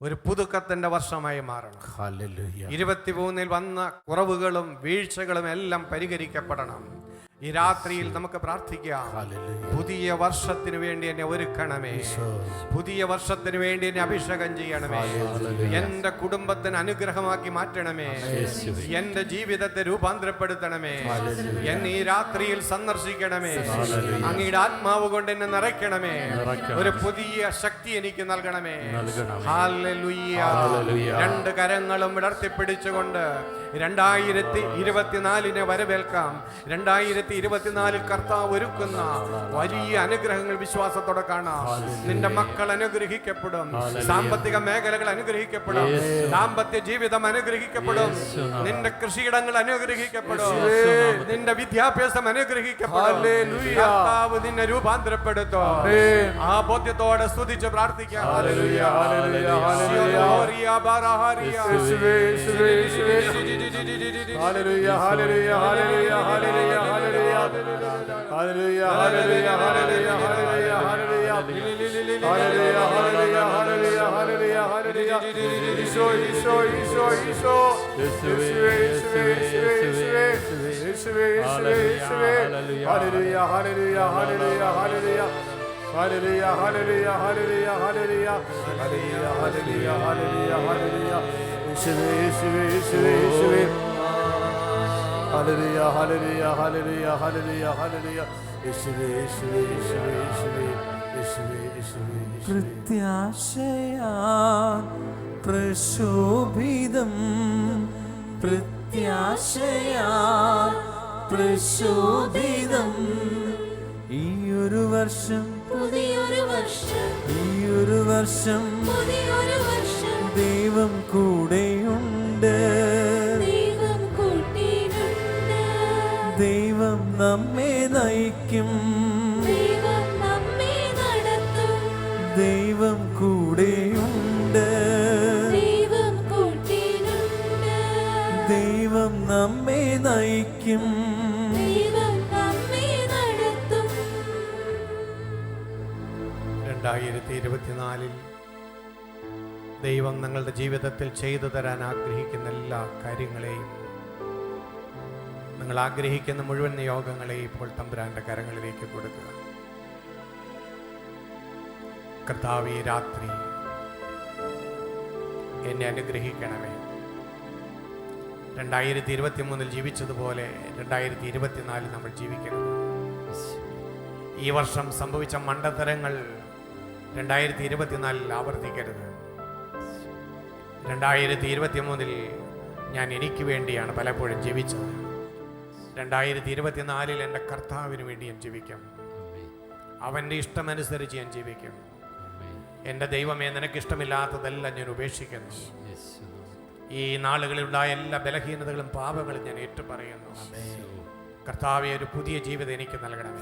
ഒരു പുതുക്കത്തിൻ്റെ വർഷമായി മാറണം. 23 വന്ന കുറവുകളും വീഴ്ചകളും എല്ലാം പരിഹരിക്കപ്പെടണം. ഈ രാത്രിയിൽ നമുക്ക് പ്രാർത്ഥിക്കാം. പുതിയ വർഷത്തിന് വേണ്ടി എന്നെ ഒരുക്കണമേ. പുതിയ വർഷത്തിന് വേണ്ടി എന്നെ അഭിഷേകം ചെയ്യണമേ. എന്റെ കുടുംബത്തിന് അനുഗ്രഹമാക്കി മാറ്റണമേ. എന്റെ ജീവിതത്തെ രൂപാന്തരപ്പെടുത്തണമേ. എന്നെ ഈ രാത്രിയിൽ സന്ദർശിക്കണമേ. അങ്ങയുടെ ആത്മാവ് കൊണ്ട് എന്നെ നിറയ്ക്കണമേ. ഒരു പുതിയ ശക്തി എനിക്ക് നൽകണമേ. ഹല്ലേലൂയ. രണ്ട് കരങ്ങളും വിടർത്തിപ്പിടിച്ചുകൊണ്ട് 2024 വരവേൽക്കാം. 2024 കർത്താവ് ഒരുക്കുന്ന വലിയ അനുഗ്രഹങ്ങൾ വിശ്വാസത്തോടെ കാണാം. നിന്റെ മക്കൾ അനുഗ്രഹിക്കപ്പെടും. സാമ്പത്തിക മേഖലകൾ അനുഗ്രഹിക്കപ്പെടും. ദാമ്പത്യ ജീവിതം അനുഗ്രഹിക്കപ്പെടും. നിന്റെ കൃഷിയിടങ്ങൾ അനുഗ്രഹിക്കപ്പെടും. നിന്റെ വിദ്യാഭ്യാസം അനുഗ്രഹിക്കപ്പെടും. കർത്താവ് നിന്നെ രൂപാന്തരപ്പെടുത്തും. ആ ബോധ്യത്തോടെ സ്തുതിച്ച് പ്രാർത്ഥിക്കാം. ഹല്ലേലൂയ, ഹല്ലേലൂയ, ഹല്ലേലൂയ, hallelujah, hallelujah, hallelujah, hallelujah, hallelujah, hallelujah, hallelujah, hallelujah, hallelujah, hallelujah, hallelujah, hallelujah, hallelujah, hallelujah, hallelujah, hallelujah. Isho, Isho, Isho, Isho, യേശുവേ, യേശുവേ, യേശുവേ, യേശുവേ, യേശുവേ, യേശുവേ, യേശുവേ, hallelujah, hallelujah, hallelujah, hallelujah. Hallelujah, hallelujah, hallelujah, hallelujah, hallelujah, hallelujah, hallelujah, hallelujah. Yeshua, Yeshua, Yeshua, Yeshua. Hallelujah, hallelujah, hallelujah, hallelujah, hallelujah. Yeshua, Yeshua, Yeshua, Yeshua, Yeshua, Yeshua, Yeshua. പ്രത്യാശയാൽ പ്രശോഭിതം, പ്രത്യാശയാൽ പ്രശോഭിതം. ഈയൊരു വർഷം, പുതിയൊരു വർഷം, ഈയൊരു വർഷം പുതിയൊരു വർഷം, ദൈവം കൂടെയുണ്ട്. ദൈവം കൂട്ടിനുണ്ട്. ദൈവം നമ്മെ നയിക്കും. ദൈവം നമ്മെ നടത്തും. ദൈവം കൂടെയുണ്ട്. ദൈവം കൂട്ടിനുണ്ട്. ദൈവം നമ്മെ നയിക്കും. ദൈവം നമ്മെ നടത്തും. 2024 ദൈവം നിങ്ങളുടെ ജീവിതത്തിൽ ചെയ്തു തരാൻ ആഗ്രഹിക്കുന്ന എല്ലാ കാര്യങ്ങളെയും, നിങ്ങൾ ആഗ്രഹിക്കുന്ന മുഴുവൻ നിയോഗങ്ങളെയും ഇപ്പോൾ തമ്പുരാന്റെ കരങ്ങളിലേക്ക് കൊടുക്കുക. കർത്താവേ, ഈ രാത്രി എന്നെ അനുഗ്രഹിക്കണമേ. 2023 ജീവിച്ചതുപോലെ 2024 നമ്മൾ ജീവിക്കണം. ഈ വർഷം സംഭവിച്ച മണ്ടത്തരങ്ങൾ 2024 ആവർത്തിക്കരുത്. 2023 ഞാൻ എനിക്ക് വേണ്ടിയാണ് പലപ്പോഴും ജീവിച്ചത്. 2024 എൻ്റെ കർത്താവിന് വേണ്ടി ഞാൻ ജീവിക്കും. അവൻ്റെ ഇഷ്ടമനുസരിച്ച് ഞാൻ ജീവിക്കും. എൻ്റെ ദൈവമേ, നിനക്കിഷ്ടമില്ലാത്തതെല്ലാം ഞാൻ ഉപേക്ഷിക്കുന്നു. ഈ നാളുകളിലുണ്ടായ എല്ലാ ബലഹീനതകളും പാപങ്ങളും ഞാൻ ഏറ്റുപറയുന്നു. കർത്താവേ, ഒരു പുതിയ ജീവിതം എനിക്ക് നൽകണമേ.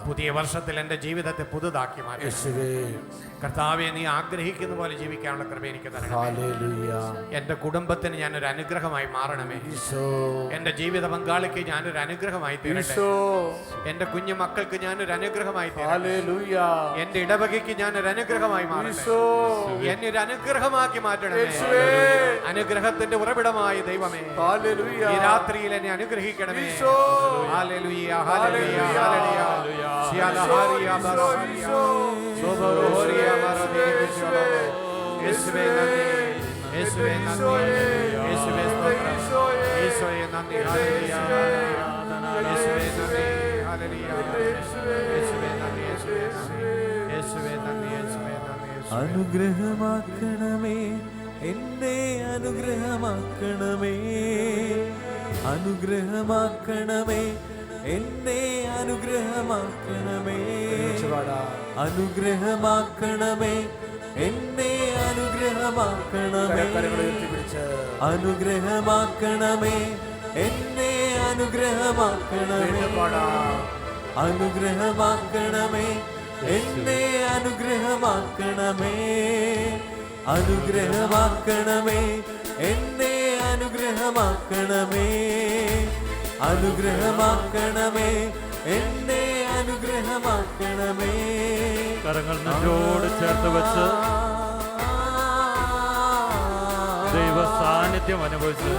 പുതിയ വർഷത്തിൽ എൻ്റെ ജീവിതത്തെ പുതുതാക്കി മാറ്റണമേ. കർത്താവേ, നീ ആഗ്രഹിക്കുന്ന പോലെ ജീവിക്കാനുള്ള കൃപ എനിക്ക് തരണമേ. എൻ്റെ കുടുംബത്തിന് ഞാനൊരു അനുഗ്രഹമായി മാറണമേ. എൻ്റെ ജീവിത പങ്കാളിക്ക് ഞാനൊരു അനുഗ്രഹമായി തീരട്ടെ. എൻ്റെ കുഞ്ഞു മക്കൾക്ക് ഞാനൊരു അനുഗ്രഹമായി തീരട്ടെ. എൻ്റെ ഇടവകയ്ക്ക് ഞാനൊരു അനുഗ്രഹമായി മാറട്ടെ. എന്നെ ഒരു അനുഗ്രഹമാക്കി മാറ്റണമേ. അനുഗ്രഹത്തിന്റെ ഉറവിടമായി ദൈവമേ, ഈ രാത്രിയിൽ എന്നെ അനുഗ്രഹിക്കണമേ. Hallelujah, hallelujah, hallelujah. Shialaharia baraharia. Soborohoria baraharia. Yesve nandi, Yesve nandi, Yesve stotra. Yesve nandi, hallelujah. Yesve nandi, hallelujah. Yesve nandi, Yesve nandi, Yesve nandi, Yesve nandi. അനുഗ്രഹമാക്കണമേ, എന്നെ അനുഗ്രഹമാക്കണമേ. അനുഗ്രഹമാക്കണമേ, എന്നെ അനുഗ്രഹമാക്കണമേ. അനുഗ്രഹമാക്കണമേ, എന്നെ അനുഗ്രഹമാക്കണമേ. അനുഗ്രഹമാക്കണമേ, എന്നെ അനുഗ്രഹമാക്കണമേ. അനുഗ്രഹമാക്കണമേ, എന്നെ അനുഗ്രഹമാക്കണമേ. അനുഗ്രഹമാക്കണമേ, എന്നെ അനുഗ്രഹമാക്കണമേ. അനുഗ്രഹമാക്കണമേ, എന്നെ അനുഗ്രഹമാക്കണമേ. കരങ്ങൾ നെഞ്ചോട് ചേർത്ത് വെച്ച് ദൈവ സാന്നിധ്യം അനുഭവിച്ച്